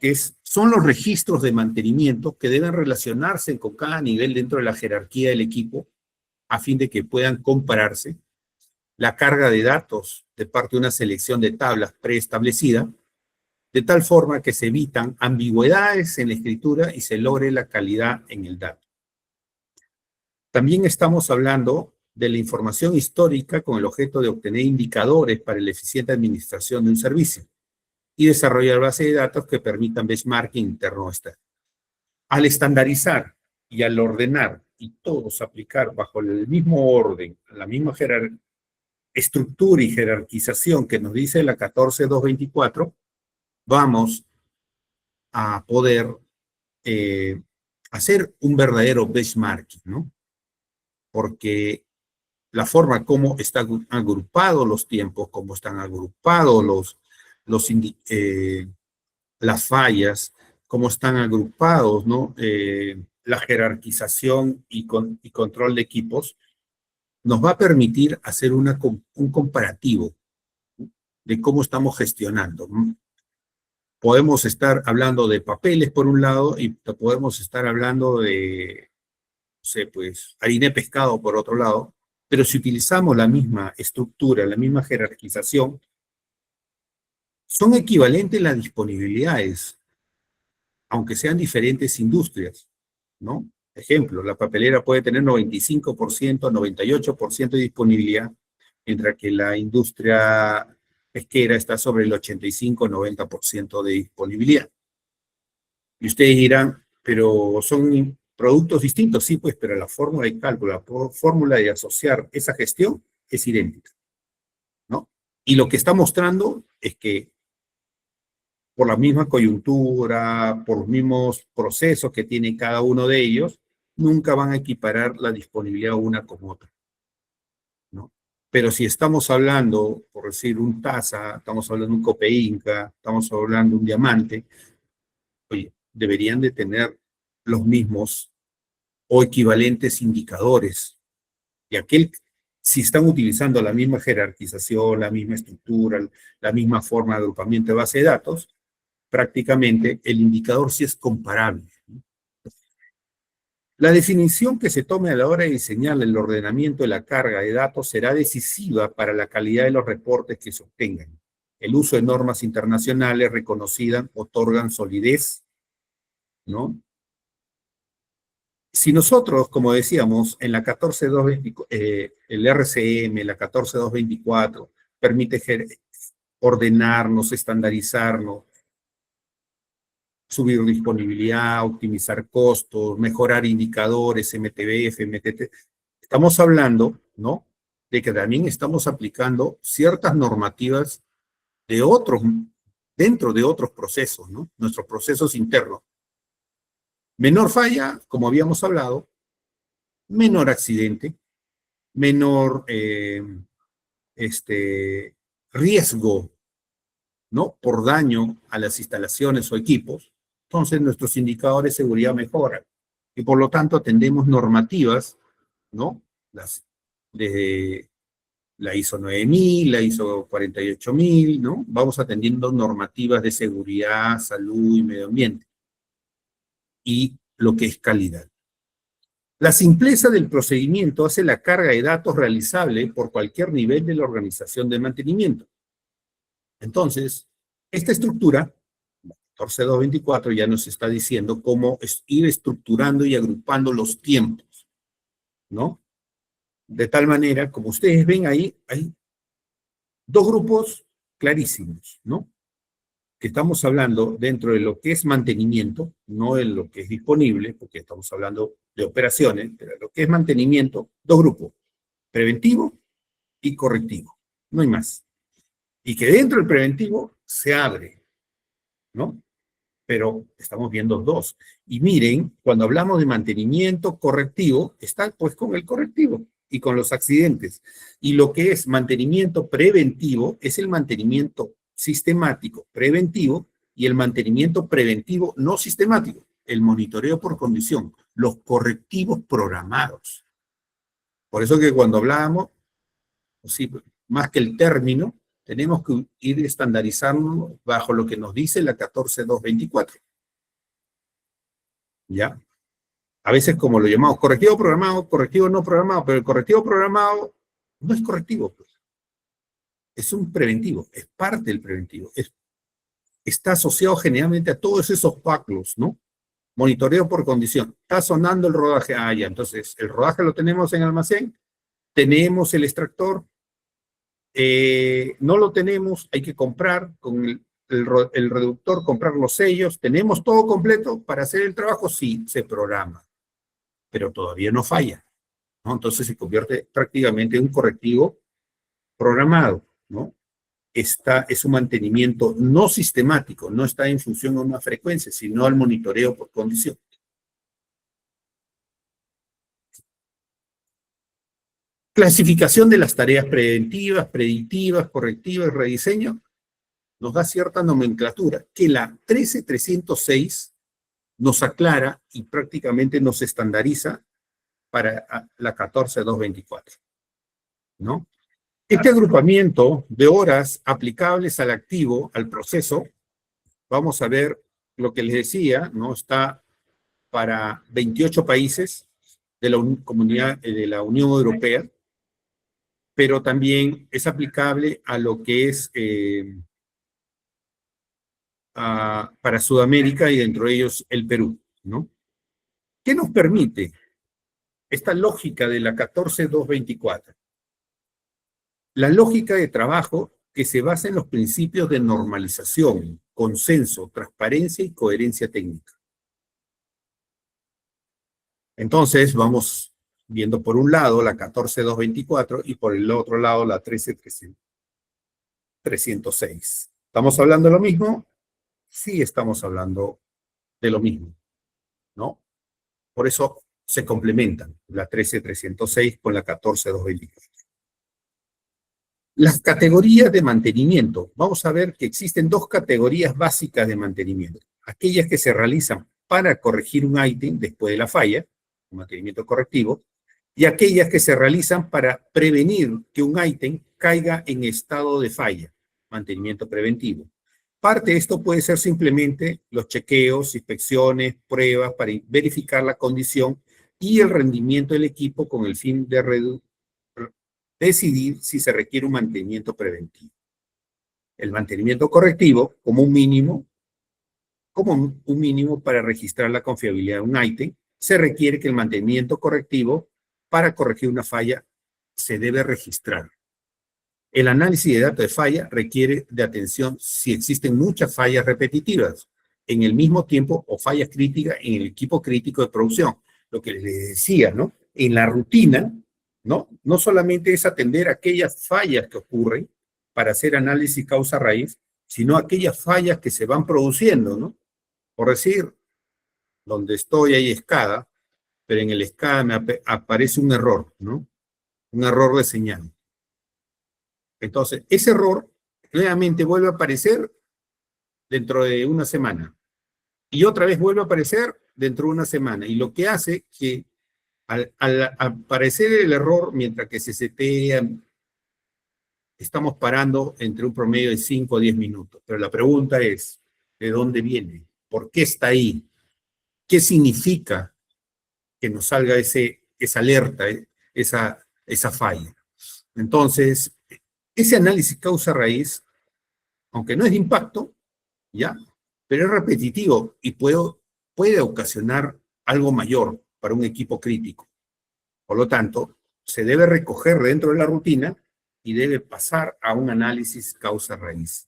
Speaker 1: que son los registros de mantenimiento que deben relacionarse con cada nivel dentro de la jerarquía del equipo a fin de que puedan compararse. La carga de datos de parte de una selección de tablas preestablecida, de tal forma que se evitan ambigüedades en la escritura y se logre la calidad en el dato. También estamos hablando de la información histórica con el objeto de obtener indicadores para la eficiente administración de un servicio y desarrollar bases de datos que permitan benchmarking interno o externo. Al estandarizar y al ordenar y todos aplicar bajo el mismo orden, la misma estructura y jerarquización que nos dice la 14224, vamos a poder hacer un verdadero benchmarking, ¿no? Porque la forma como están agrupados los tiempos, cómo están agrupados las fallas, cómo están agrupados, ¿no? La jerarquización y control de equipos, nos va a permitir hacer un comparativo de cómo estamos gestionando. Podemos estar hablando de papeles por un lado y podemos estar hablando de, no sé, pues, harina de pescado por otro lado, pero si utilizamos la misma estructura, la misma jerarquización, son equivalentes las disponibilidades, aunque sean diferentes industrias, ¿no? Ejemplo, la papelera puede tener 95%, 98% de disponibilidad, mientras que la industria pesquera está sobre el 85-90% de disponibilidad. Y ustedes dirán, pero son productos distintos, sí, pues, pero la fórmula de cálculo, la fórmula de asociar esa gestión es idéntica, ¿no? Y lo que está mostrando es que por la misma coyuntura, por los mismos procesos que tiene cada uno de ellos, nunca van a equiparar la disponibilidad una con otra, ¿no? Pero si estamos hablando, por decir, un TASA, estamos hablando de un Copeinca, estamos hablando de un Diamante, oye, deberían de tener los mismos o equivalentes indicadores. Y si están utilizando la misma jerarquización, la misma estructura, la misma forma de agrupamiento de base de datos, prácticamente el indicador sí es comparable. La definición que se tome a la hora de diseñar el ordenamiento de la carga de datos será decisiva para la calidad de los reportes que se obtengan. El uso de normas internacionales reconocidas otorgan solidez, ¿no? Si nosotros, como decíamos, en la 14224, el RCM, la 14224, permite ordenarnos, estandarizarnos, subir disponibilidad, optimizar costos, mejorar indicadores, MTBF, MTT. Estamos hablando, ¿no?, de que también estamos aplicando ciertas normativas de dentro de otros procesos, ¿no? Nuestros procesos internos. Menor falla, como habíamos hablado, menor accidente, menor riesgo, ¿no?, por daño a las instalaciones o equipos. Entonces nuestros indicadores de seguridad mejoran y por lo tanto atendemos normativas, ¿no?, desde la ISO 9000, la ISO 48000, ¿no? Vamos atendiendo normativas de seguridad, salud y medio ambiente. Y lo que es calidad. La simpleza del procedimiento hace la carga de datos realizable por cualquier nivel de la organización de mantenimiento. Entonces, esta estructura, 14224, ya nos está diciendo cómo ir estructurando y agrupando los tiempos, ¿no? De tal manera, como ustedes ven ahí, hay dos grupos clarísimos, ¿no? Que estamos hablando dentro de lo que es mantenimiento, no en lo que es disponible, porque estamos hablando de operaciones, pero lo que es mantenimiento, dos grupos, preventivo y correctivo, no hay más. Y que dentro del preventivo se abre, ¿no? Pero estamos viendo dos. Y miren, cuando hablamos de mantenimiento correctivo, está pues con el correctivo y con los accidentes. Y lo que es mantenimiento preventivo es el mantenimiento sistemático preventivo y el mantenimiento preventivo no sistemático, el monitoreo por condición, los correctivos programados. Por eso que cuando hablamos, sí, más que el término, tenemos que ir estandarizando bajo lo que nos dice la 14224. ¿Ya? A veces como lo llamamos correctivo programado, correctivo no programado, pero el correctivo programado no es correctivo, pues. Es un preventivo, es parte del preventivo. está asociado generalmente a todos esos backlogs, ¿no? Monitoreo por condición. Está sonando el rodaje. Ah, ya, entonces el rodaje lo tenemos en almacén, tenemos el extractor, no lo tenemos, hay que comprar con el reductor, comprar los sellos, tenemos todo completo para hacer el trabajo, sí, se programa, pero todavía no falla, ¿no? Entonces se convierte prácticamente en un correctivo programado, ¿no? Es un mantenimiento no sistemático, no está en función a una frecuencia, sino al monitoreo por condición. Clasificación de las tareas preventivas, predictivas, correctivas, rediseño, nos da cierta nomenclatura, que la 13306 nos aclara y prácticamente nos estandariza para la 14224, ¿no? Este agrupamiento de horas aplicables al activo, al proceso, vamos a ver lo que les decía, ¿no? Está para 28 países de la comunidad de la Unión Europea, pero también es aplicable a lo que es para Sudamérica y dentro de ellos el Perú, ¿no? ¿Qué nos permite esta lógica de la 14224? La lógica de trabajo que se basa en los principios de normalización, consenso, transparencia y coherencia técnica. Entonces, vamos viendo por un lado la 14224 y por el otro lado la 13306. ¿Estamos hablando de lo mismo? Sí, estamos hablando de lo mismo, ¿no? Por eso se complementan la 13306 con la 14224. Las categorías de mantenimiento. Vamos a ver que existen dos categorías básicas de mantenimiento. Aquellas que se realizan para corregir un ítem después de la falla, un mantenimiento correctivo, y aquellas que se realizan para prevenir que un ítem caiga en estado de falla, mantenimiento preventivo. Parte de esto puede ser simplemente los chequeos, inspecciones, pruebas para verificar la condición y el rendimiento del equipo con el fin de decidir si se requiere un mantenimiento preventivo. El mantenimiento correctivo, como un mínimo para registrar la confiabilidad de un ítem, se requiere que el mantenimiento correctivo para corregir una falla se debe registrar. El análisis de datos de falla requiere de atención si existen muchas fallas repetitivas en el mismo tiempo o fallas críticas en el equipo crítico de producción. Lo que les decía, ¿no? En la rutina, ¿no? No solamente es atender aquellas fallas que ocurren para hacer análisis causa-raíz, sino aquellas fallas que se van produciendo, ¿no? Por decir, donde estoy hay escada, pero en el escada me aparece un error, ¿no? Un error de señal. Entonces, ese error nuevamente vuelve a aparecer dentro de una semana. Y otra vez vuelve a aparecer dentro de una semana. Y lo que hace que al aparecer el error, mientras que se setea, estamos parando entre un promedio de 5 o 10 minutos. Pero la pregunta es, ¿de dónde viene? ¿Por qué está ahí? ¿Qué significa que nos salga esa alerta, esa falla? Entonces, ese análisis causa-raíz, aunque no es de impacto, ¿ya? Pero es repetitivo y puede ocasionar algo mayor para un equipo crítico. Por lo tanto, se debe recoger dentro de la rutina y debe pasar a un análisis causa-raíz,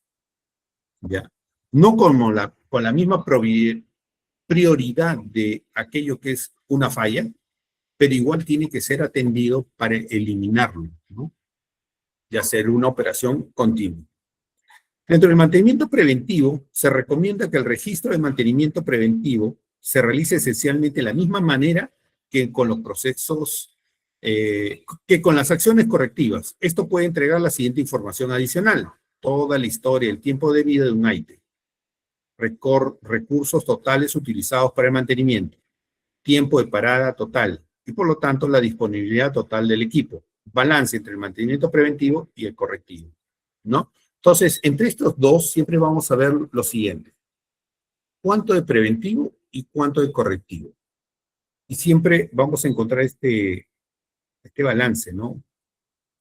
Speaker 1: ¿ya? No con la misma prioridad de aquello que es una falla, pero igual tiene que ser atendido para eliminarlo, ¿no? Y hacer una operación continua. Dentro del mantenimiento preventivo, se recomienda que el registro de mantenimiento preventivo se realice esencialmente de la misma manera que con los procesos, que con las acciones correctivas. Esto puede entregar la siguiente información adicional: toda la historia, el tiempo de vida de un ítem, recursos totales utilizados para el mantenimiento, tiempo de parada total y por lo tanto la disponibilidad total del equipo, balance entre el mantenimiento preventivo y el correctivo, ¿no? Entonces, entre estos dos siempre vamos a ver lo siguiente: cuánto de preventivo y cuánto de correctivo. Y siempre vamos a encontrar este balance, ¿no?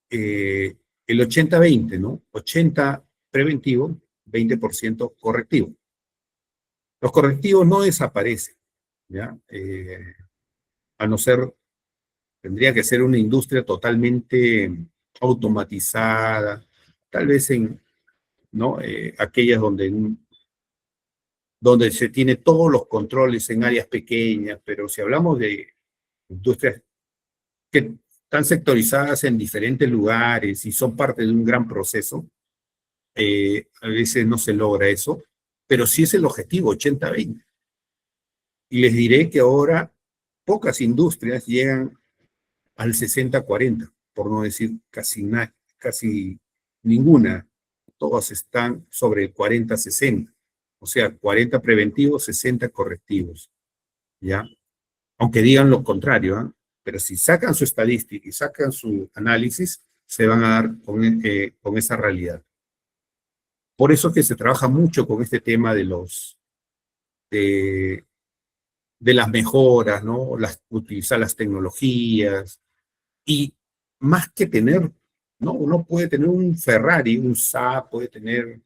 Speaker 1: El 80-20, ¿no? 80 preventivo, 20% correctivo. Los correctivos no desaparecen, ¿ya? A no ser, tendría que ser una industria totalmente automatizada, tal vez en, ¿no? Aquellas donde se tiene todos los controles en áreas pequeñas, pero si hablamos de industrias que están sectorizadas en diferentes lugares y son parte de un gran proceso, a veces no se logra eso, pero sí es el objetivo, 80-20. Y les diré que ahora pocas industrias llegan al 60-40, por no decir casi ninguna. Todas están sobre el 40-60. O sea, 40 preventivos, 60 correctivos. ¿Ya? Aunque digan lo contrario, ¿eh? Pero si sacan su estadística y sacan su análisis, se van a dar con esa realidad. Por eso que se trabaja mucho con este tema de las mejoras, ¿no? Utilizar las tecnologías. Y más que tener, ¿no? Uno puede tener un Ferrari, un SAP, puede tener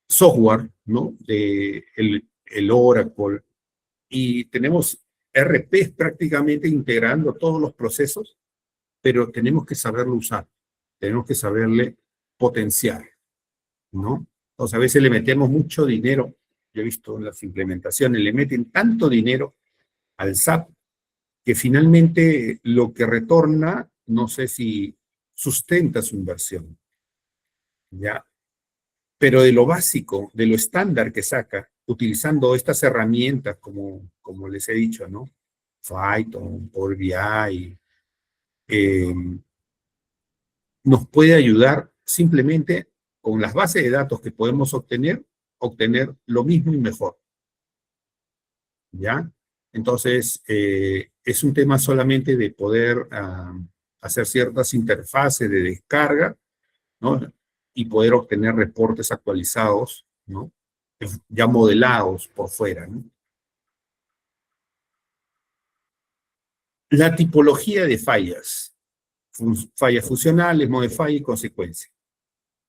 Speaker 1: software, ¿no? El Oracle, y tenemos RPs prácticamente integrando todos los procesos, pero tenemos que saberlo usar, tenemos que saberle potenciar, ¿no? Entonces a veces le metemos mucho dinero, yo he visto en las implementaciones, le meten tanto dinero al SAP que finalmente lo que retorna, no sé si sustenta su inversión, ¿ya? Pero de lo básico, de lo estándar que saca, utilizando estas herramientas como les he dicho, ¿no? Python, Power BI, nos puede ayudar simplemente con las bases de datos que podemos obtener lo mismo y mejor, ¿ya? Entonces, es un tema solamente de poder hacer ciertas interfaces de descarga, ¿no? Y poder obtener reportes actualizados, ¿no? Ya modelados por fuera, ¿no? La tipología de fallas, fallas funcionales, modo de falla y consecuencia.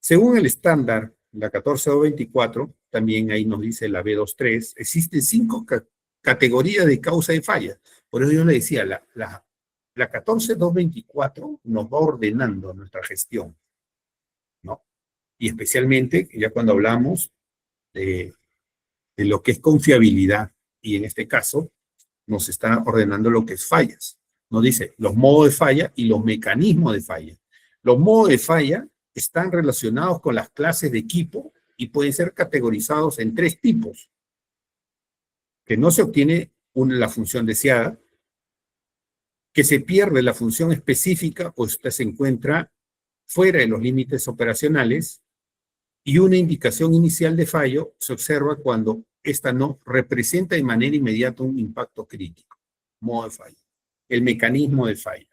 Speaker 1: Según el estándar, la 14224, también ahí nos dice la B23, existen 5 categorías de causa de falla. Por eso yo le decía, la 14224 nos va ordenando nuestra gestión, ¿no? Y especialmente, ya cuando hablamos de lo que es confiabilidad, y en este caso, nos está ordenando lo que es fallas. Nos dice los modos de falla y los mecanismos de falla. Los modos de falla están relacionados con las clases de equipo y pueden ser categorizados en 3 tipos. Que no se obtiene la función deseada, que se pierde la función específica o esta se encuentra fuera de los límites operacionales, y una indicación inicial de fallo se observa cuando esta no representa de manera inmediata un impacto crítico. Modo de falla. El mecanismo de falla.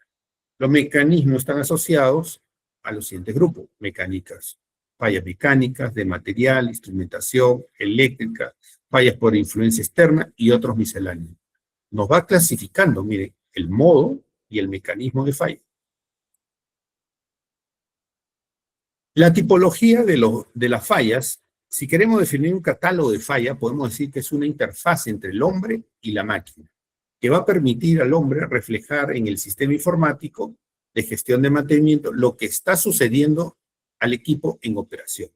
Speaker 1: Los mecanismos están asociados a los siguientes grupos: mecánicas, fallas mecánicas, de material, instrumentación, eléctrica, fallas por influencia externa y otros misceláneos. Nos va clasificando, mire, el modo y el mecanismo de falla. La tipología de las fallas, si queremos definir un catálogo de falla, podemos decir que es una interfaz entre el hombre y la máquina, que va a permitir al hombre reflejar en el sistema informático de gestión de mantenimiento lo que está sucediendo al equipo en operación.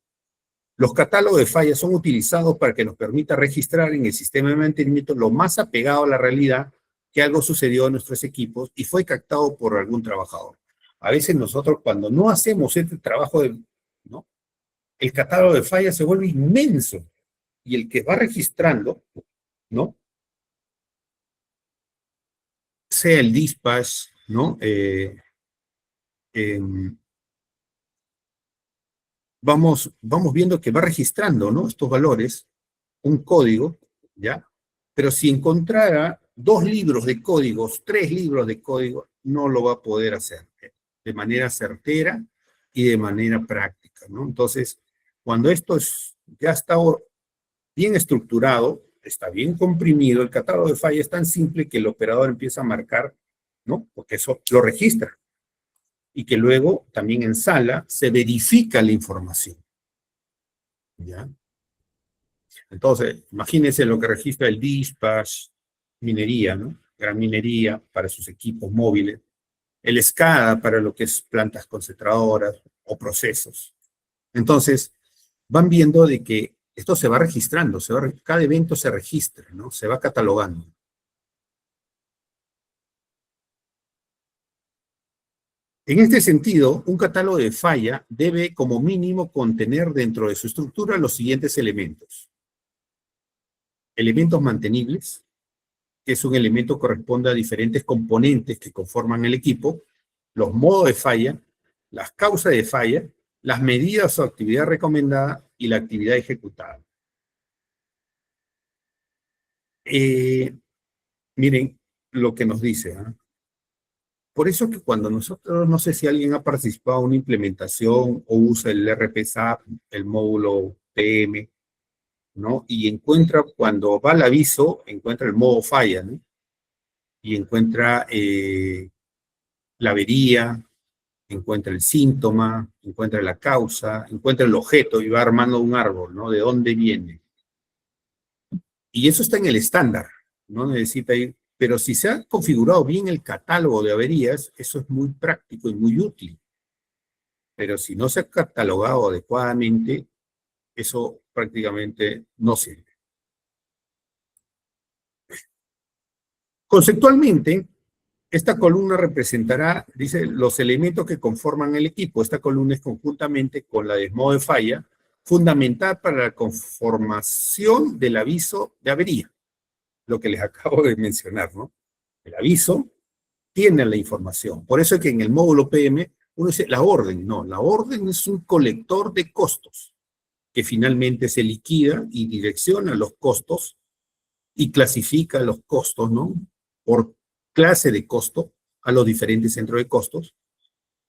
Speaker 1: Los catálogos de fallas son utilizados para que nos permita registrar en el sistema de mantenimiento lo más apegado a la realidad que algo sucedió en nuestros equipos y fue captado por algún trabajador. A veces nosotros cuando no hacemos este trabajo, ¿no? El catálogo de fallas se vuelve inmenso y el que va registrando, ¿no? Sea el dispatch, ¿no? Vamos viendo que va registrando, ¿no? Estos valores, un código, ¿ya? Pero si encontrara 2 libros de códigos, 3 libros de código, no lo va a poder hacer de manera certera y de manera práctica, ¿no? Entonces, cuando esto ya está bien estructurado, está bien comprimido, el catálogo de fallas es tan simple que el operador empieza a marcar, ¿no? Porque eso lo registra. y que luego también en sala se verifica la información. ¿Ya? Entonces, imagínense lo que registra el dispatch, minería, ¿no? Gran minería para sus equipos móviles, el SCADA para lo que es plantas concentradoras o procesos. Entonces, van viendo de que esto se va registrando, cada evento se registra, ¿no? Se va catalogando. En este sentido, un catálogo de falla debe como mínimo contener dentro de su estructura los siguientes elementos. Elementos mantenibles, que es un elemento que corresponde a diferentes componentes que conforman el equipo, los modos de falla, las causas de falla, las medidas o actividad recomendada y la actividad ejecutada. Miren lo que nos dice, ¿eh? Por eso que cuando nosotros, no sé si alguien ha participado en una implementación o usa el RP-SAP, el módulo PM, ¿no? Y encuentra, cuando va al aviso, encuentra el modo falla, ¿no? Y encuentra la avería, encuentra el síntoma, encuentra la causa, encuentra el objeto y va armando un árbol, ¿no? ¿De dónde viene? Y eso está en el estándar, no necesita ir. Pero si se ha configurado bien el catálogo de averías, eso es muy práctico y muy útil. Pero si no se ha catalogado adecuadamente, eso prácticamente no sirve. Conceptualmente, esta columna representará, dice, los elementos que conforman el equipo. Esta columna es conjuntamente con la de modo de falla, fundamental para la conformación del aviso de avería. Lo que les acabo de mencionar, ¿no? El aviso tiene la información. Por eso es que en el módulo PM uno dice la orden. No, la orden es un colector de costos que finalmente se liquida y direcciona los costos y clasifica los costos, ¿no? Por clase de costo a los diferentes centros de costos.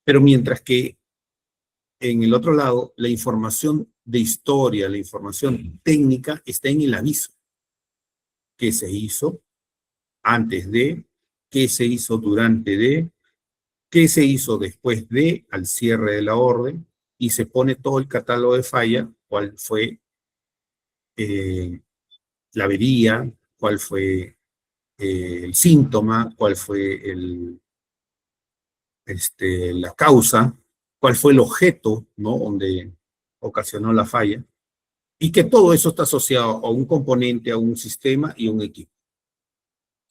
Speaker 1: Pero mientras que en el otro lado, la información de historia, la información técnica está en el aviso. ¿Qué se hizo antes de? ¿Qué se hizo durante de? ¿Qué se hizo después de? Al cierre de la orden. Y se pone todo el catálogo de falla, cuál fue la avería, cuál fue el síntoma, cuál fue la causa, cuál fue el objeto, ¿no? Donde ocasionó la falla. Y que todo eso está asociado a un componente, a un sistema y a un equipo,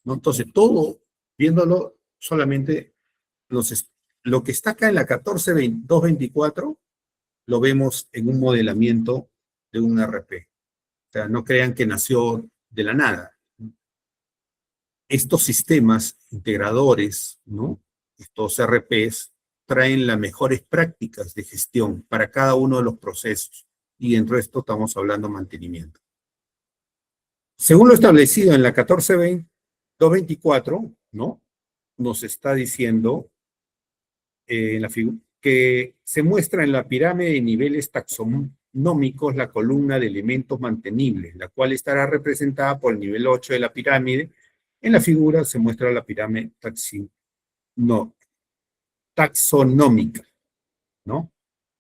Speaker 1: ¿no? Entonces, todo, viéndolo solamente, lo que está acá en la 14.224, lo vemos en un modelamiento de un RP. O sea, no crean que nació de la nada. Estos sistemas integradores, ¿no? Estos RPs traen las mejores prácticas de gestión para cada uno de los procesos. Y dentro de esto estamos hablando de mantenimiento. Según lo establecido en la 14.224, ¿no? Nos está diciendo en la figura que se muestra en la pirámide de niveles taxonómicos la columna de elementos mantenibles, la cual estará representada por el nivel 8 de la pirámide. En la figura se muestra la pirámide taxonómica, ¿no?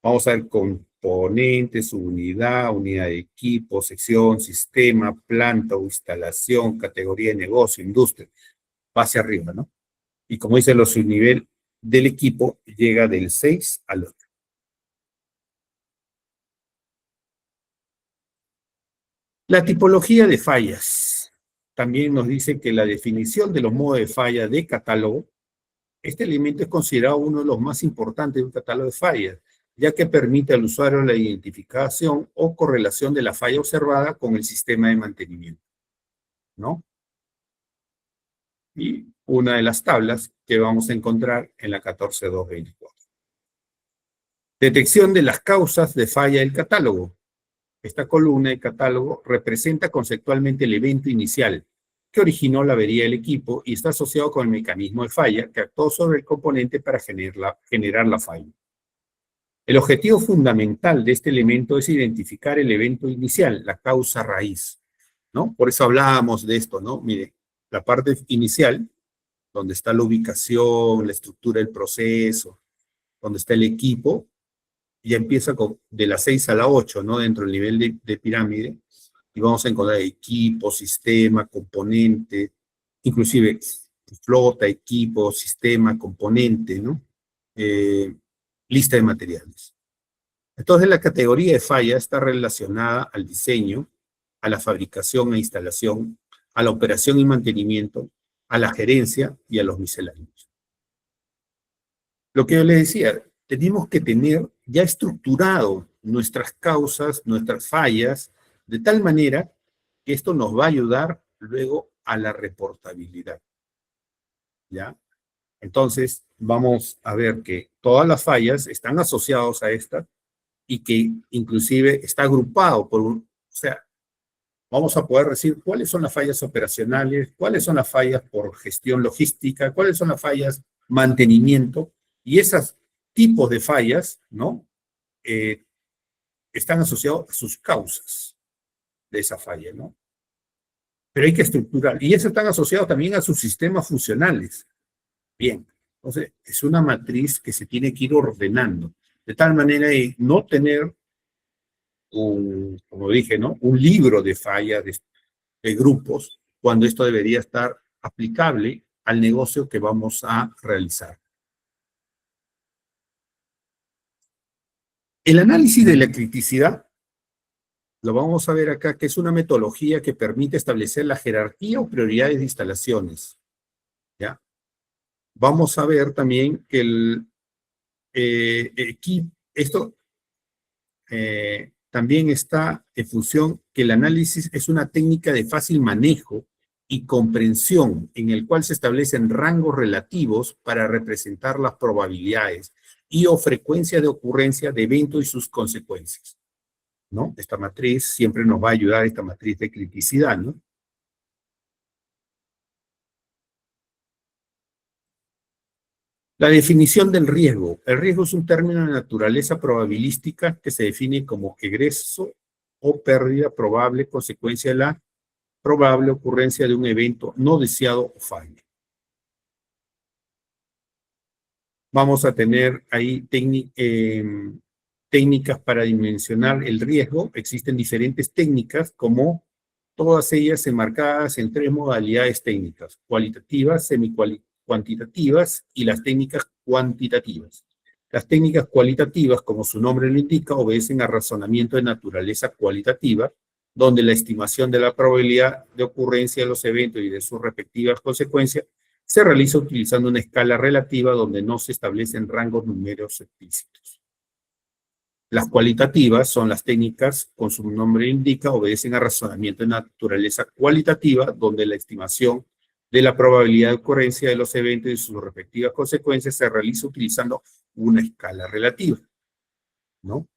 Speaker 1: Vamos a ver componentes, unidad, unidad de equipo, sección, sistema, planta o instalación, categoría de negocio, industria, va hacia arriba, ¿no? Y como dice, los subnivel del equipo llega del 6 al 8. La tipología de fallas. También nos dice que la definición de los modos de falla de catálogo, este elemento es considerado uno de los más importantes de un catálogo de fallas, ya que permite al usuario la identificación o correlación de la falla observada con el sistema de mantenimiento, ¿no? Y una de las tablas que vamos a encontrar en la 14.224. Detección de las causas de falla del catálogo. Esta columna de catálogo representa conceptualmente el evento inicial que originó la avería del equipo y está asociado con el mecanismo de falla que actuó sobre el componente para generar la falla. El objetivo fundamental de este elemento es identificar el evento inicial, la causa raíz, ¿no? Por eso hablábamos de esto, ¿no? Mire, la parte inicial, donde está la ubicación, la estructura del proceso, donde está el equipo, ya empieza de la 6 a la 8, ¿no? Dentro del nivel de pirámide, y vamos a encontrar equipo, sistema, componente, inclusive flota, equipo, sistema, componente, ¿no? Lista de materiales. Entonces, la categoría de falla está relacionada al diseño, a la fabricación e instalación, a la operación y mantenimiento, a la gerencia y a los misceláneos. Lo que yo les decía, tenemos que tener ya estructurado nuestras causas, nuestras fallas, de tal manera que esto nos va a ayudar luego a la reportabilidad. ¿Ya? Entonces, vamos a ver que todas las fallas están asociadas a esta y que inclusive está agrupado por o sea, vamos a poder decir cuáles son las fallas operacionales, cuáles son las fallas por gestión logística, cuáles son las fallas mantenimiento, y esos tipos de fallas, ¿no? Están asociados a sus causas de esa falla, ¿no? Pero hay que estructurar, y eso están asociados también a sus sistemas funcionales. Bien, entonces es una matriz que se tiene que ir ordenando, de tal manera de no tener como dije, ¿no? Un libro de fallas de grupos, cuando esto debería estar aplicable al negocio que vamos a realizar. El análisis de la criticidad, lo vamos a ver acá, que es una metodología que permite establecer la jerarquía o prioridades de instalaciones. ¿Ya? Vamos a ver también que el equipo, esto también está en función que el análisis es una técnica de fácil manejo y comprensión en el cual se establecen rangos relativos para representar las probabilidades y o frecuencia de ocurrencia de eventos y sus consecuencias, ¿no? Esta matriz siempre nos va a ayudar, esta matriz de criticidad, ¿no? La definición del riesgo. El riesgo es un término de naturaleza probabilística que se define como egreso o pérdida probable consecuencia de la probable ocurrencia de un evento no deseado o falla. Vamos a tener ahí técnicas para dimensionar el riesgo. Existen diferentes técnicas, como todas ellas enmarcadas en tres modalidades técnicas: cualitativas, semi-cuantitativas y las técnicas cuantitativas. Las técnicas cualitativas, como su nombre lo indica, obedecen a razonamiento de naturaleza cualitativa, donde la estimación de la probabilidad de ocurrencia de los eventos y de sus respectivas consecuencias se realiza utilizando una escala relativa donde no se establecen rangos numéricos explícitos. Las cualitativas son las técnicas, con su nombre indica, obedecen a razonamiento de naturaleza cualitativa, donde la estimación de la probabilidad de ocurrencia de los eventos y sus respectivas consecuencias se realiza utilizando una escala relativa, ¿no?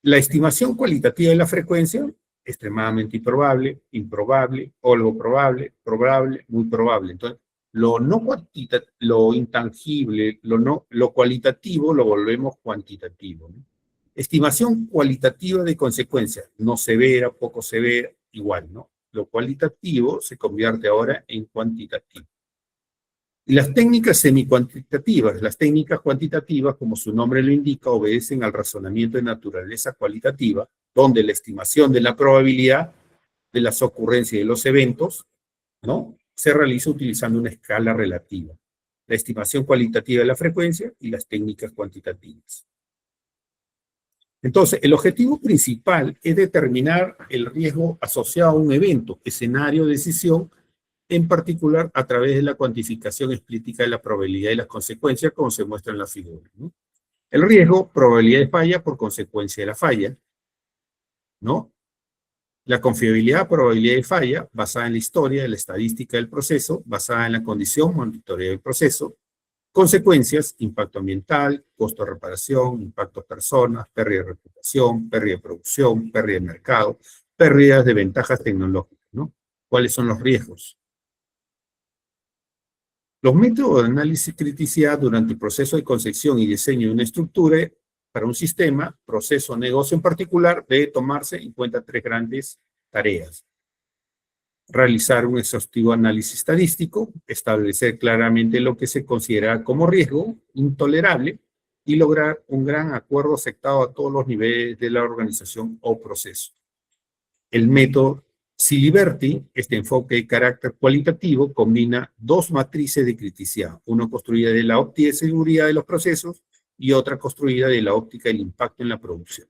Speaker 1: La estimación cualitativa de la frecuencia, extremadamente improbable, improbable, algo probable, probable, muy probable. Entonces, lo intangible, lo cualitativo lo volvemos cuantitativo, ¿no? Estimación cualitativa de consecuencia, no severa, poco severa, igual, ¿no? Lo cualitativo se convierte ahora en cuantitativo. Y las técnicas semicuantitativas, las técnicas cuantitativas, como su nombre lo indica, obedecen al razonamiento de naturaleza cualitativa, donde la estimación de la probabilidad de las ocurrencias de los eventos, ¿no?, se realiza utilizando una escala relativa. La estimación cualitativa de la frecuencia y las técnicas cuantitativas. Entonces, el objetivo principal es determinar el riesgo asociado a un evento, escenario, decisión, en particular a través de la cuantificación explícita de la probabilidad y las consecuencias, como se muestra en la figura, ¿no? El riesgo, probabilidad de falla por consecuencia de la falla, ¿no? La confiabilidad, probabilidad de falla, basada en la historia de la estadística del proceso, basada en la condición monitoreo del proceso. Consecuencias: impacto ambiental, costo de reparación, impacto a personas, pérdida de reputación, pérdida de producción, pérdida de mercado, pérdidas de ventajas tecnológicas, ¿no? ¿Cuáles son los riesgos? Los métodos de análisis criticidad durante el proceso de concepción y diseño de una estructura para un sistema, proceso o negocio en particular, debe tomarse en cuenta tres grandes tareas. Realizar un exhaustivo análisis estadístico, establecer claramente lo que se considera como riesgo intolerable, y lograr un gran acuerdo aceptado a todos los niveles de la organización o proceso. El método Siliberti, este enfoque de carácter cualitativo, combina dos matrices de criticidad, una construida de la óptica de seguridad de los procesos y otra construida de la óptica del impacto en la producción.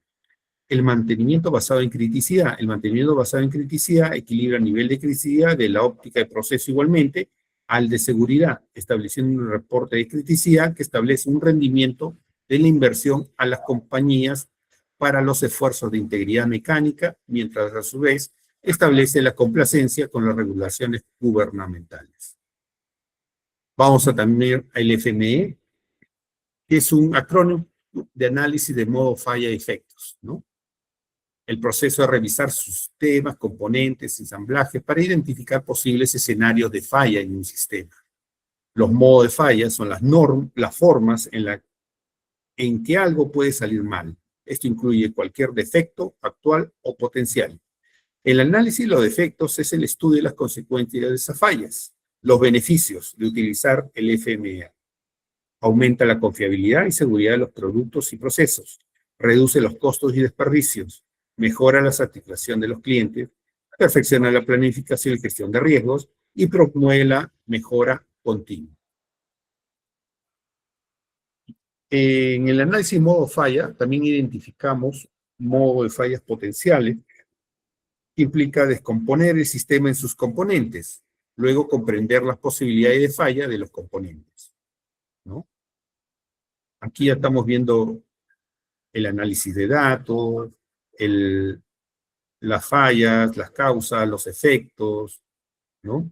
Speaker 1: El mantenimiento basado en criticidad. El mantenimiento basado en criticidad equilibra el nivel de criticidad de la óptica de proceso igualmente al de seguridad, estableciendo un reporte de criticidad que establece un rendimiento de la inversión a las compañías para los esfuerzos de integridad mecánica, mientras a su vez establece la complacencia con las regulaciones gubernamentales. Vamos a también al FME, que es un acrónimo de análisis de modo falla y efectos, ¿no? El proceso de revisar sistemas, componentes, ensamblajes para identificar posibles escenarios de falla en un sistema. Los modos de falla son las formas en que algo puede salir mal. Esto incluye cualquier defecto actual o potencial. El análisis de los defectos es el estudio de las consecuencias de esas fallas. Los beneficios de utilizar el FMEA. Aumenta la confiabilidad y seguridad de los productos y procesos. Reduce los costos y desperdicios. Mejora la satisfacción de los clientes. Perfecciona la planificación y gestión de riesgos. Y promueve la mejora continua. En el análisis modo falla, también identificamos modo de fallas potenciales, que implica descomponer el sistema en sus componentes, luego comprender las posibilidades de falla de los componentes, ¿no? Aquí ya estamos viendo el análisis de datos, las fallas, las causas, los efectos, ¿no?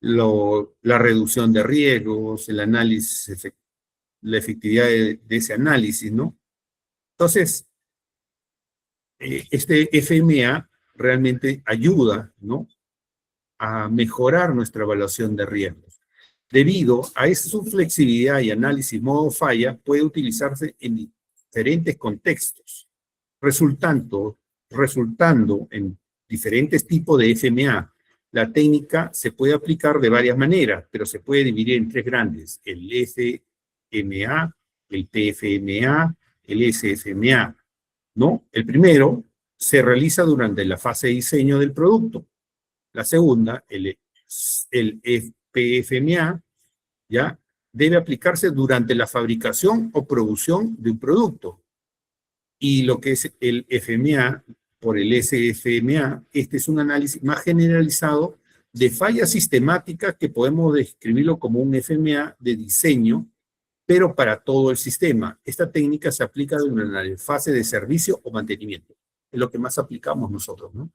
Speaker 1: La reducción de riesgos, el análisis, la efectividad de ese análisis, ¿no? Entonces, este FMEA realmente ayuda, ¿no?, a mejorar nuestra evaluación de riesgos. Debido a su flexibilidad y análisis modo falla, puede utilizarse en diferentes contextos, resultando en diferentes tipos de FMEA. La técnica se puede aplicar de varias maneras, pero se puede dividir en tres grandes: el FMEA, el PFMEA, el SFMEA, ¿no? El primero se realiza durante la fase de diseño del producto. La segunda, el PFMEA, ¿ya?, debe aplicarse durante la fabricación o producción de un producto. Y lo que es el FMEA por el SFMEA, este es un análisis más generalizado de fallas sistemáticas que podemos describirlo como un FMEA de diseño, pero para todo el sistema. Esta técnica se aplica durante la fase de servicio o mantenimiento. Es lo que más aplicamos nosotros, ¿no?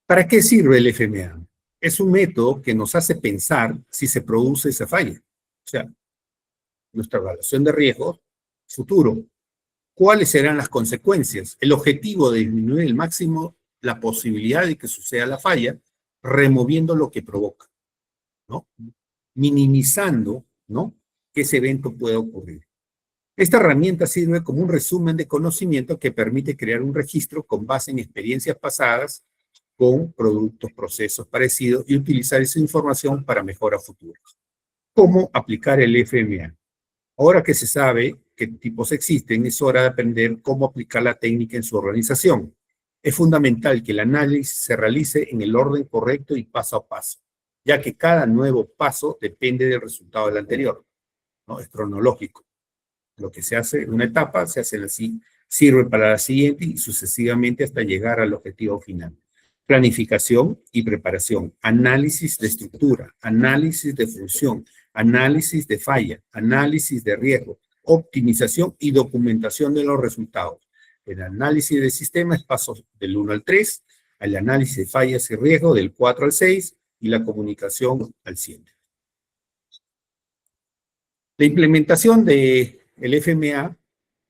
Speaker 1: ¿Para qué sirve el FMEA? Es un método que nos hace pensar si se produce esa falla. O sea, nuestra evaluación de riesgos futuro. ¿Cuáles serán las consecuencias? El objetivo de disminuir al máximo la posibilidad de que suceda la falla, removiendo lo que provoca, ¿no? Minimizando, ¿no?, que ese evento pueda ocurrir. Esta herramienta sirve como un resumen de conocimiento que permite crear un registro con base en experiencias pasadas con productos, procesos parecidos y utilizar esa información para mejoras futuras. ¿Cómo aplicar el FMEA? Ahora que se sabe qué tipos existen, es hora de aprender cómo aplicar la técnica en su organización. Es fundamental que el análisis se realice en el orden correcto y paso a paso, ya que cada nuevo paso depende del resultado del anterior, ¿no? Es cronológico. Lo que se hace en una etapa se hace así, sirve para la siguiente y sucesivamente hasta llegar al objetivo final. Planificación y preparación, análisis de estructura, análisis de función, análisis de falla, análisis de riesgo, optimización y documentación de los resultados. El análisis de sistemas paso del 1 al 3, el análisis de fallas y riesgo del 4 al 6 y la comunicación al 7. La implementación del FMEA,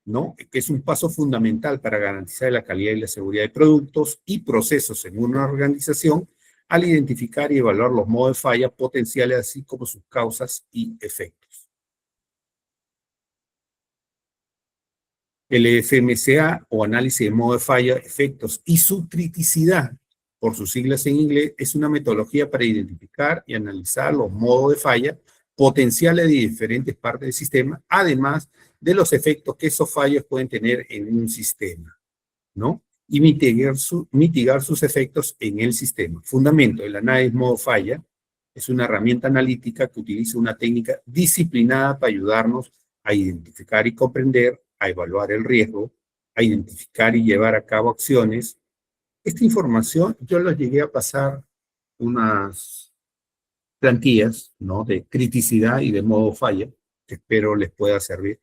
Speaker 1: ¿no?, que es un paso fundamental para garantizar la calidad y la seguridad de productos y procesos en una organización, al identificar y evaluar los modos de falla potenciales, así como sus causas y efectos. El FMCA, o análisis de modo de falla, efectos y su criticidad, por sus siglas en inglés, es una metodología para identificar y analizar los modos de falla potenciales de diferentes partes del sistema, además de los efectos que esos fallos pueden tener en un sistema, ¿no? Y mitigar sus efectos en el sistema. Fundamento, el análisis modo falla es una herramienta analítica que utiliza una técnica disciplinada para ayudarnos a identificar y comprender, a evaluar el riesgo, a identificar y llevar a cabo acciones. Esta información yo les llegué a pasar unas plantillas, ¿no? De criticidad y de modo falla, que espero les pueda servir.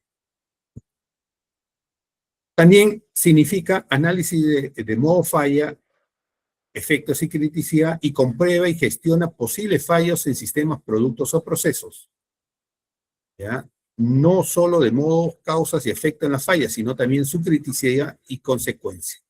Speaker 1: También significa análisis de modo falla, efectos y criticidad, y comprueba y gestiona posibles fallos en sistemas, productos o procesos. ¿Ya? No solo de modo, causas y efectos en las fallas, sino también su criticidad y consecuencia.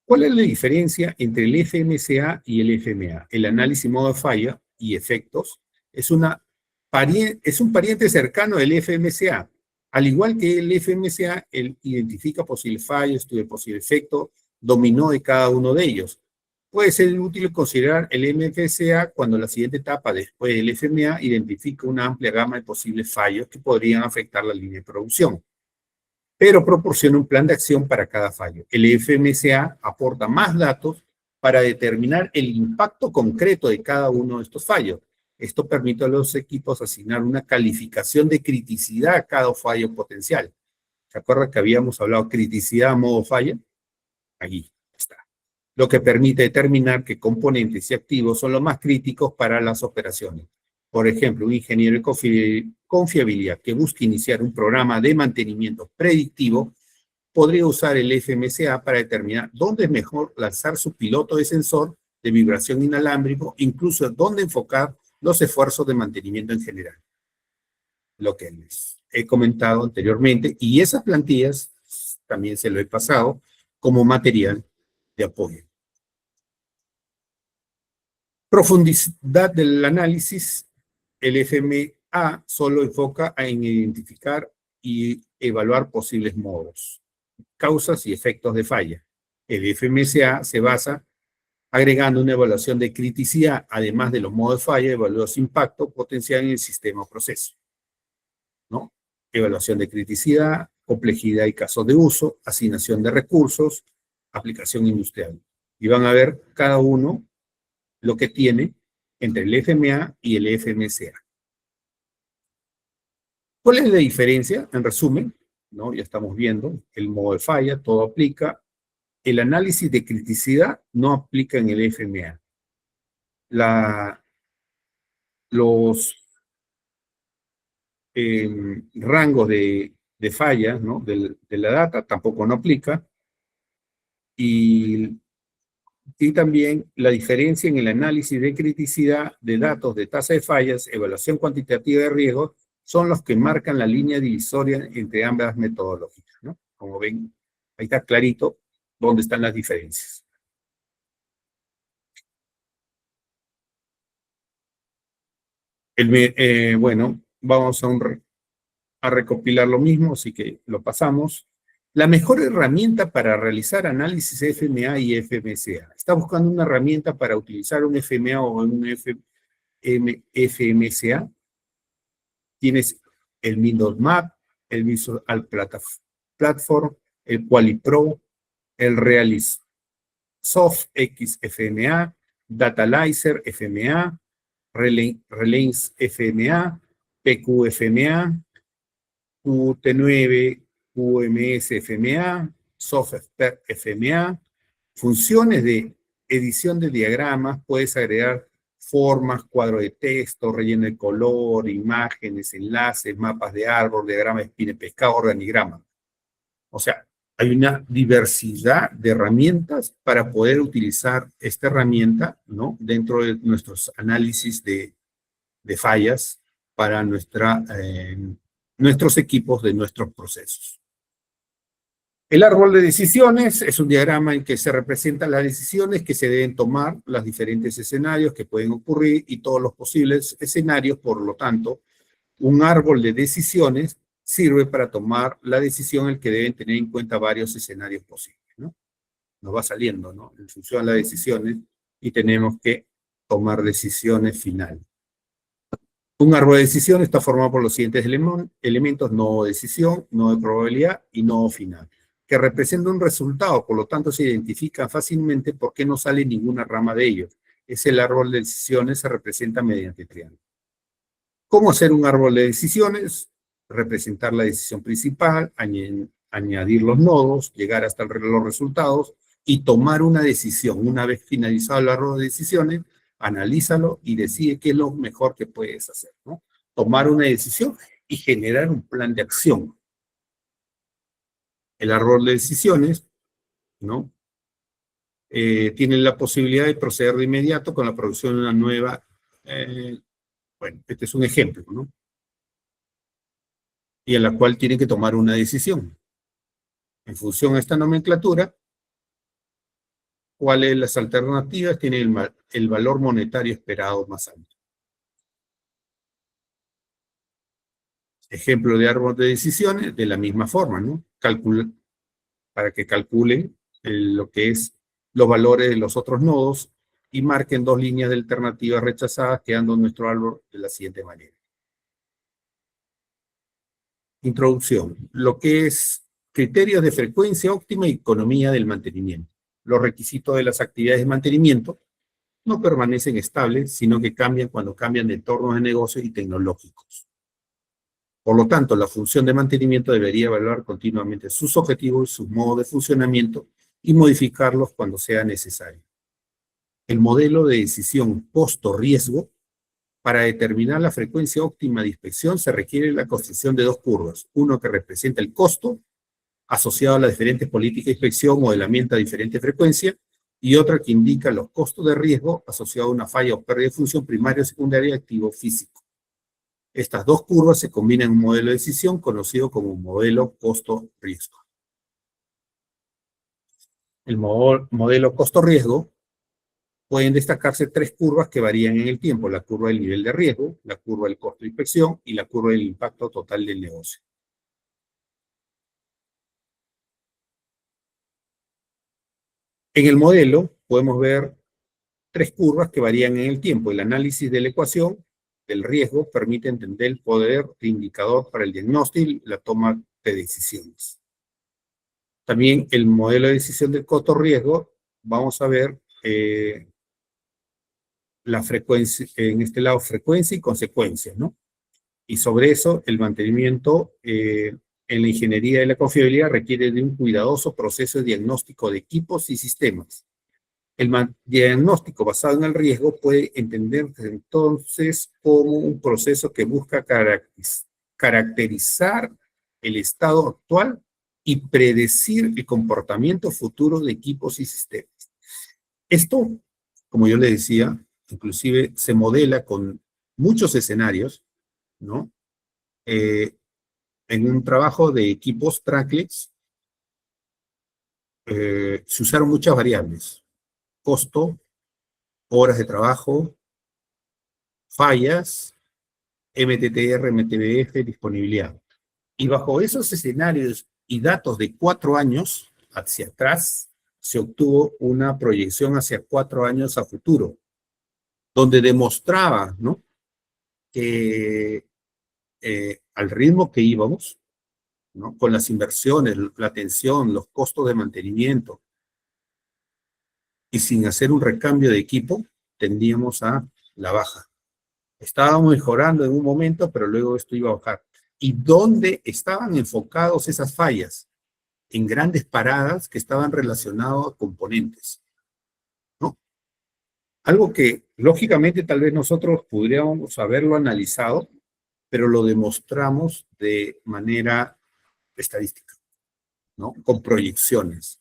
Speaker 1: ¿Cuál es la diferencia entre el FMCA y el FMA? El análisis modo falla y efectos es un pariente cercano del FMCA. Al igual que el FMCA, él identifica posibles fallos, estudia posible efecto, dominó de cada uno de ellos. Puede ser útil considerar el MFCA cuando la siguiente etapa después del FMA identifica una amplia gama de posibles fallos que podrían afectar la línea de producción, pero proporciona un plan de acción para cada fallo. El FMCA aporta más datos para determinar el impacto concreto de cada uno de estos fallos. Esto permite a los equipos asignar una calificación de criticidad a cada fallo potencial. ¿Se acuerdan que habíamos hablado de criticidad a modo falla? Allí está. Lo que permite determinar qué componentes y activos son los más críticos para las operaciones. Por ejemplo, un ingeniero de confiabilidad que busque iniciar un programa de mantenimiento predictivo podría usar el FMCA para determinar dónde es mejor lanzar su piloto de sensor de vibración inalámbrico, incluso dónde enfocar los esfuerzos de mantenimiento en general. Lo que les he comentado anteriormente, y esas plantillas también se lo he pasado como material de apoyo. Profundidad del análisis. El FMA solo enfoca en identificar y evaluar posibles modos, causas y efectos de falla. El FMCA se basa agregando una evaluación de criticidad, además de los modos de falla, evalúa su impacto potencial en el sistema o proceso, ¿no? Evaluación de criticidad, complejidad y casos de uso, asignación de recursos, aplicación industrial. Y van a ver cada uno lo que tiene entre el FMA y el FMCA. ¿Cuál es la diferencia? En resumen, ¿no? Ya estamos viendo el modo de falla, todo aplica. El análisis de criticidad no aplica en el FMA. Los rangos de falla, ¿no? de la data tampoco no aplica. Y también la diferencia en el análisis de criticidad de datos de tasa de fallas, evaluación cuantitativa de riesgos, son los que marcan la línea divisoria entre ambas metodologías, ¿no? Como ven, ahí está clarito dónde están las diferencias. Bueno, vamos a recopilar lo mismo, así que lo pasamos. La mejor herramienta para realizar análisis FMA y FMCA. ¿Está buscando una herramienta para utilizar un FMA o un FMCA? Tienes el Windows Map, el Visual Platform, el QualiPro, el Realisoft X FMA, Datalyzer FMA, Relance FMA, PQ-FMA, Qt9 QMS FMA, SoftSpec FMA. Funciones de edición de diagramas, puedes agregar formas, cuadro de texto, relleno de color, imágenes, enlaces, mapas de árbol, diagrama de espina de pescado, organigrama. O sea, hay una diversidad de herramientas para poder utilizar esta herramienta, ¿no? Dentro de nuestros análisis de fallas para nuestros equipos de nuestros procesos. El árbol de decisiones es un diagrama en que se representan las decisiones que se deben tomar, los diferentes escenarios que pueden ocurrir y todos los posibles escenarios. Por lo tanto, un árbol de decisiones sirve para tomar la decisión en el que deben tener en cuenta varios escenarios posibles, ¿no? Nos va saliendo, ¿no? En función de las decisiones, y tenemos que tomar decisiones finales. Un árbol de decisión está formado por los siguientes elementos: nodo de decisión, nodo de probabilidad y nodo final, que representan un resultado, por lo tanto se identifica fácilmente por qué no sale ninguna rama de ellos. Es el árbol de decisiones, se representa mediante triángulo. ¿Cómo hacer un árbol de decisiones? Representar la decisión principal, añadir los nodos, llegar hasta los resultados y tomar una decisión. Una vez finalizado el árbol de decisiones, analízalo y decide qué es lo mejor que puedes hacer, ¿no? Tomar una decisión y generar un plan de acción. El árbol de decisiones, ¿no? Tiene la posibilidad de proceder de inmediato con la producción de una nueva, bueno, este es un ejemplo, ¿no? Y en la cual tiene que tomar una decisión. En función a esta nomenclatura, ¿cuáles las alternativas tienen el valor monetario esperado más alto? Ejemplo de árbol de decisiones, de la misma forma, ¿no? Para que calculen lo que es los valores de los otros nodos y marquen dos líneas de alternativas rechazadas, quedando nuestro árbol de la siguiente manera. Introducción. Lo que es criterios de frecuencia óptima y economía del mantenimiento. Los requisitos de las actividades de mantenimiento no permanecen estables, sino que cambian cuando cambian de entornos de negocios y tecnológicos. Por lo tanto, la función de mantenimiento debería evaluar continuamente sus objetivos y sus modos de funcionamiento y modificarlos cuando sea necesario. El modelo de decisión costo-riesgo. Para determinar la frecuencia óptima de inspección se requiere la construcción de dos curvas. Uno que representa el costo asociado a las diferentes políticas de inspección, modelamiento a diferente frecuencia, y otra que indica los costos de riesgo asociados a una falla o pérdida de función primaria o secundaria de activo físico. Estas dos curvas se combinan en un modelo de decisión conocido como modelo costo-riesgo. El modelo costo-riesgo pueden destacarse tres curvas que varían en el tiempo: la curva del nivel de riesgo, la curva del costo de inspección y la curva del impacto total del negocio. En el modelo podemos ver tres curvas que varían en el tiempo. El análisis de la ecuación del riesgo permite entender el poder de indicador para el diagnóstico y la toma de decisiones. También el modelo de decisión del costo-riesgo, vamos a ver la frecuencia, en este lado frecuencia y consecuencias, ¿no? Y sobre eso, el mantenimiento en la ingeniería de la confiabilidad requiere de un cuidadoso proceso de diagnóstico de equipos y sistemas. El diagnóstico basado en el riesgo puede entenderse entonces como un proceso que busca caracterizar el estado actual y predecir el comportamiento futuro de equipos y sistemas. Esto, como yo le decía, inclusive se modela con muchos escenarios, ¿no? En un trabajo de equipos trackless, se usaron muchas variables: costo, horas de trabajo, fallas, MTTR, MTBF, disponibilidad. Y bajo esos escenarios y datos de 4 años hacia atrás, se obtuvo una proyección hacia 4 años a futuro, donde demostraba, ¿no?, que al ritmo que íbamos, ¿no?, con las inversiones, la atención, los costos de mantenimiento, y sin hacer un recambio de equipo, tendíamos a la baja. Estábamos mejorando en un momento, pero luego esto iba a bajar. ¿Y dónde estaban enfocados esas fallas? En grandes paradas que estaban relacionadas a componentes, ¿no? Algo que, lógicamente, tal vez nosotros podríamos haberlo analizado, pero lo demostramos de manera estadística, ¿no?, con proyecciones.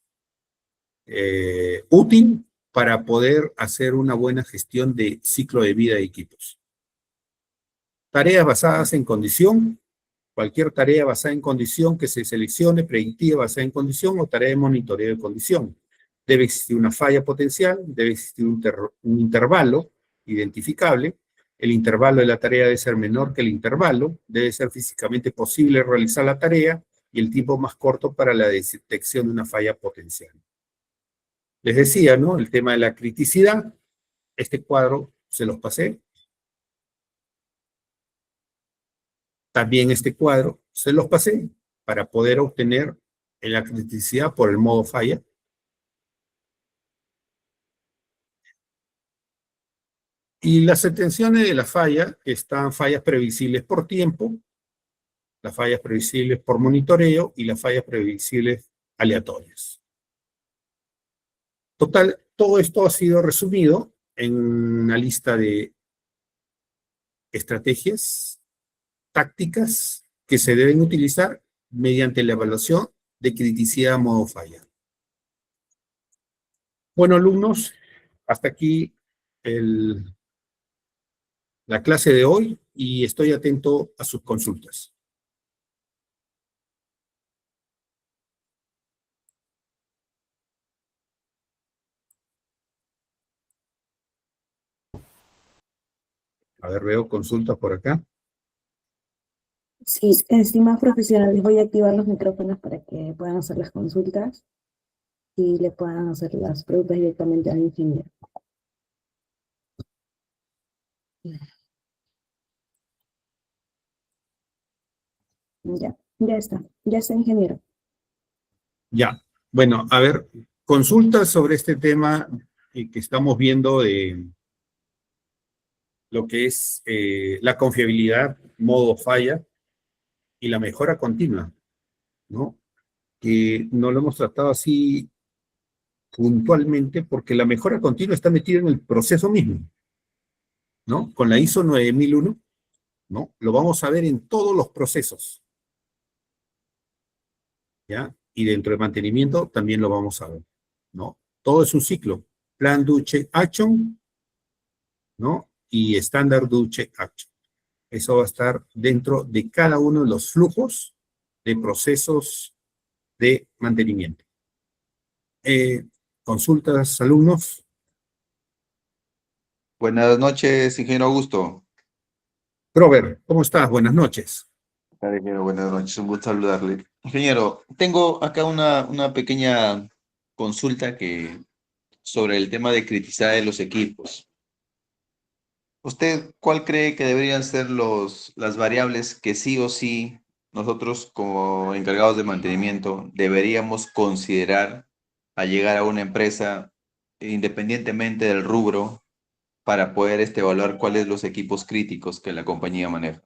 Speaker 1: Útil para poder hacer una buena gestión de ciclo de vida de equipos. Tareas basadas en condición. Cualquier tarea basada en condición que se seleccione, predictiva basada en condición o tarea de monitoreo de condición. Debe existir una falla potencial, debe existir un intervalo identificable. El intervalo de la tarea debe ser menor que el intervalo, debe ser físicamente posible realizar la tarea y el tiempo más corto para la detección de una falla potencial. Les decía, ¿no?, el tema de la criticidad. Este cuadro se los pasé. También este cuadro se los pasé para poder obtener la criticidad por el modo falla. Y las extensiones de la falla están fallas previsibles por tiempo, las fallas previsibles por monitoreo y las fallas previsibles aleatorias. Total, todo esto ha sido resumido en una lista de estrategias, tácticas que se deben utilizar mediante la evaluación de criticidad a modo falla. Bueno, alumnos, hasta aquí la clase de hoy y estoy atento a sus consultas. A ver, veo consultas por acá.
Speaker 2: Sí, estimados profesionales, voy a activar los micrófonos para que puedan hacer las consultas y le puedan hacer las preguntas directamente al ingeniero. Ya está, ingeniero.
Speaker 1: Ya, bueno, a ver, consultas sobre este tema que estamos viendo de lo que es la confiabilidad, modo falla y la mejora continua, ¿no? Que no lo hemos tratado así puntualmente porque la mejora continua está metida en el proceso mismo, ¿no? Con la ISO 9001, ¿no? Lo vamos a ver en todos los procesos, ¿ya? Y dentro de mantenimiento también lo vamos a ver, ¿no? Todo es un ciclo. Plan, do, check, action, ¿no? Y estándar, do, check, action. Eso va a estar dentro de cada uno de los flujos de procesos de mantenimiento. Consultas, alumnos.
Speaker 3: Buenas noches, ingeniero Augusto.
Speaker 1: Robert, ¿cómo estás? Buenas noches.
Speaker 3: Hola, ingeniero, buenas noches, un gusto saludarle. Ingeniero, tengo acá una pequeña consulta sobre el tema de criticidad de los equipos. ¿Usted cuál cree que deberían ser las variables que sí o sí nosotros como encargados de mantenimiento deberíamos considerar al llegar a una empresa independientemente del rubro para poder evaluar cuáles los equipos críticos que la compañía maneja?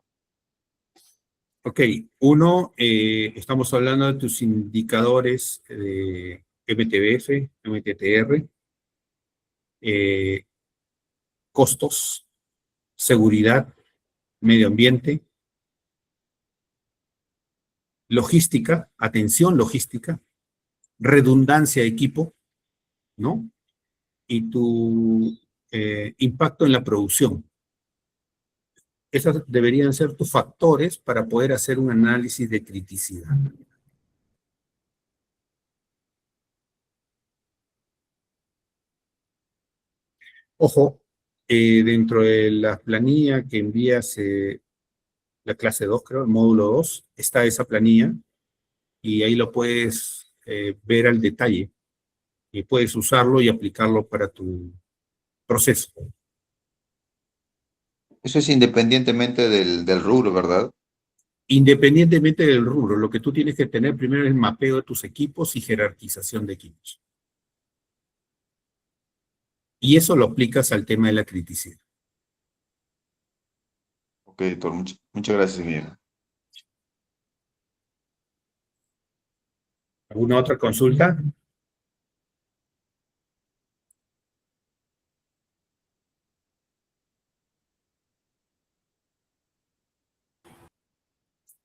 Speaker 1: Ok, uno, estamos hablando de tus indicadores de MTBF, MTTR, costos, seguridad, medio ambiente, logística, atención logística, redundancia de equipo, ¿no? Y tu impacto en la producción. Esos deberían ser tus factores para poder hacer un análisis de criticidad. Ojo, dentro de la planilla que envías, la clase 2, creo, el módulo 2, está esa planilla y ahí lo puedes ver al detalle y puedes usarlo y aplicarlo para tu proceso.
Speaker 3: Eso es independientemente del rubro, ¿verdad?
Speaker 1: Independientemente del rubro, lo que tú tienes que tener primero es el mapeo de tus equipos y jerarquización de equipos. Y eso lo aplicas al tema de la criticidad.
Speaker 3: Ok, doctor, muchas gracias, ingeniero.
Speaker 1: ¿Alguna otra consulta?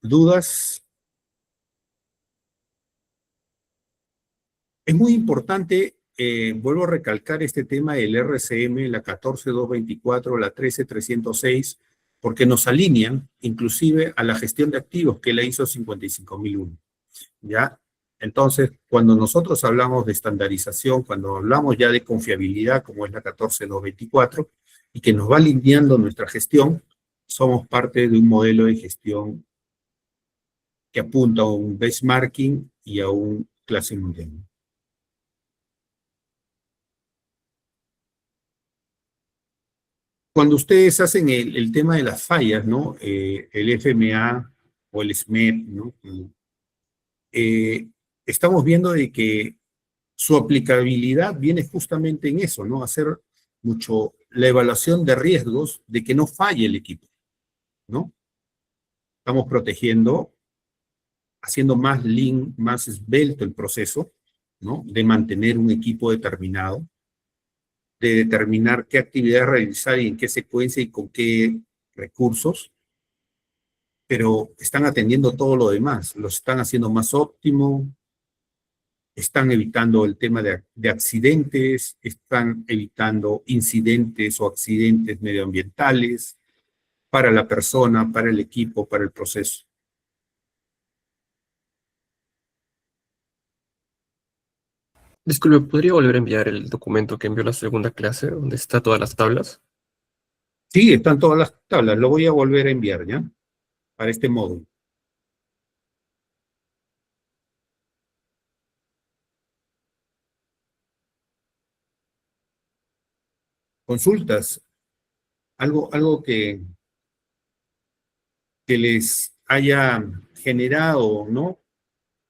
Speaker 1: ¿Dudas? Es muy importante, vuelvo a recalcar este tema del RCM, la 14224, la 13306, porque nos alinean inclusive a la gestión de activos que la ISO 55001, ¿ya? Entonces, cuando nosotros hablamos de estandarización, cuando hablamos ya de confiabilidad, como es la 14224, y que nos va alineando nuestra gestión, somos parte de un modelo de gestión que apunta a un benchmarking y a un clase mundial. cuando ustedes hacen el tema de las fallas, ¿no? El FMA o el SMEP, ¿no? Estamos viendo de que su aplicabilidad viene justamente en eso, ¿no? Hacer mucho la evaluación de riesgos de que no falle el equipo, ¿no? Estamos protegiendo, haciendo más lean, más esbelto el proceso, ¿no? De mantener un equipo determinado, de determinar qué actividades realizar y en qué secuencia y con qué recursos, pero están atendiendo todo lo demás, lo están haciendo más óptimo, están evitando el tema de accidentes, están evitando incidentes o accidentes medioambientales para la persona, para el equipo, para el proceso.
Speaker 4: Disculpe, ¿podría volver a enviar el documento que envió la segunda clase, donde está todas las tablas?
Speaker 1: Sí, están todas las tablas, lo voy a volver a enviar, ¿ya? Para este módulo. Consultas, algo que les haya generado, ¿no?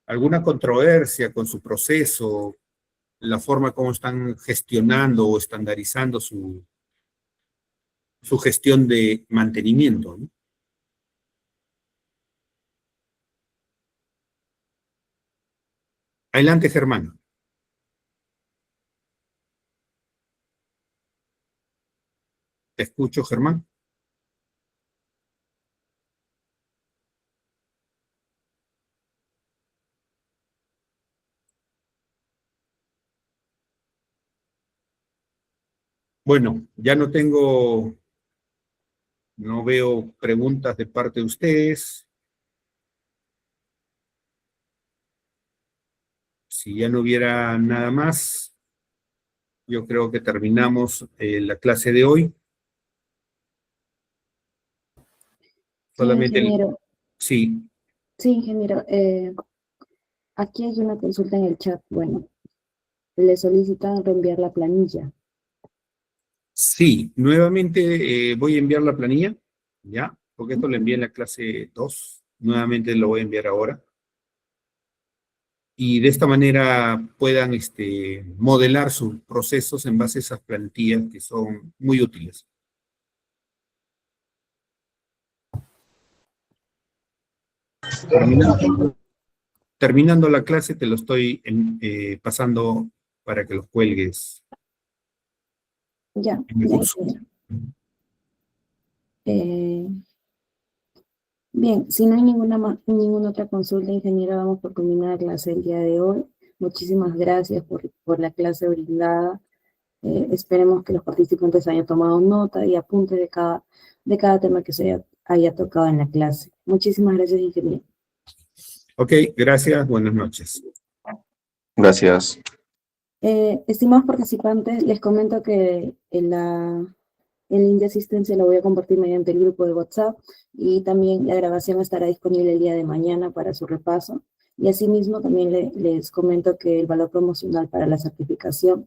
Speaker 1: Alguna controversia con su proceso, la forma como están gestionando o estandarizando su gestión de mantenimiento, ¿no? Adelante, Germán. Te escucho, Germán. Bueno, ya no veo preguntas de parte de ustedes. Si ya no hubiera nada más, yo creo que terminamos la clase de hoy.
Speaker 2: Sí,
Speaker 1: Solamente
Speaker 2: ingeniero.
Speaker 1: sí,
Speaker 2: Sí, ingeniero. Aquí hay una consulta en el chat. Bueno, le solicitan reenviar la planilla.
Speaker 1: sí, nuevamente voy a enviar la planilla, ¿ya? Porque esto lo envié en la clase 2, nuevamente lo voy a enviar ahora. Y de esta manera puedan modelar sus procesos en base a esas plantillas que son muy útiles. Terminando la clase te lo estoy pasando para que los cuelgues
Speaker 2: Ya,
Speaker 1: en el
Speaker 2: ya,
Speaker 1: curso.
Speaker 2: ingeniero. Bien, si no hay ninguna otra consulta, ingeniero, vamos por culminar la clase el día de hoy. Muchísimas gracias por la clase brindada. Esperemos que los participantes hayan tomado nota y apuntes de cada tema que se haya tocado en la clase. Muchísimas gracias, ingeniero.
Speaker 1: Ok, gracias, buenas noches.
Speaker 3: Gracias.
Speaker 2: Estimados participantes, les comento que el link de asistencia lo voy a compartir mediante el grupo de WhatsApp y también la grabación estará disponible el día de mañana para su repaso. Y asimismo también les comento que el valor promocional para la certificación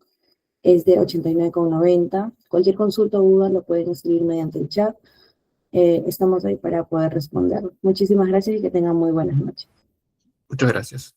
Speaker 2: es de 89,90. Cualquier consulta o duda lo pueden escribir mediante el chat. Estamos ahí para poder responder. Muchísimas gracias y que tengan muy buenas noches.
Speaker 4: Muchas gracias.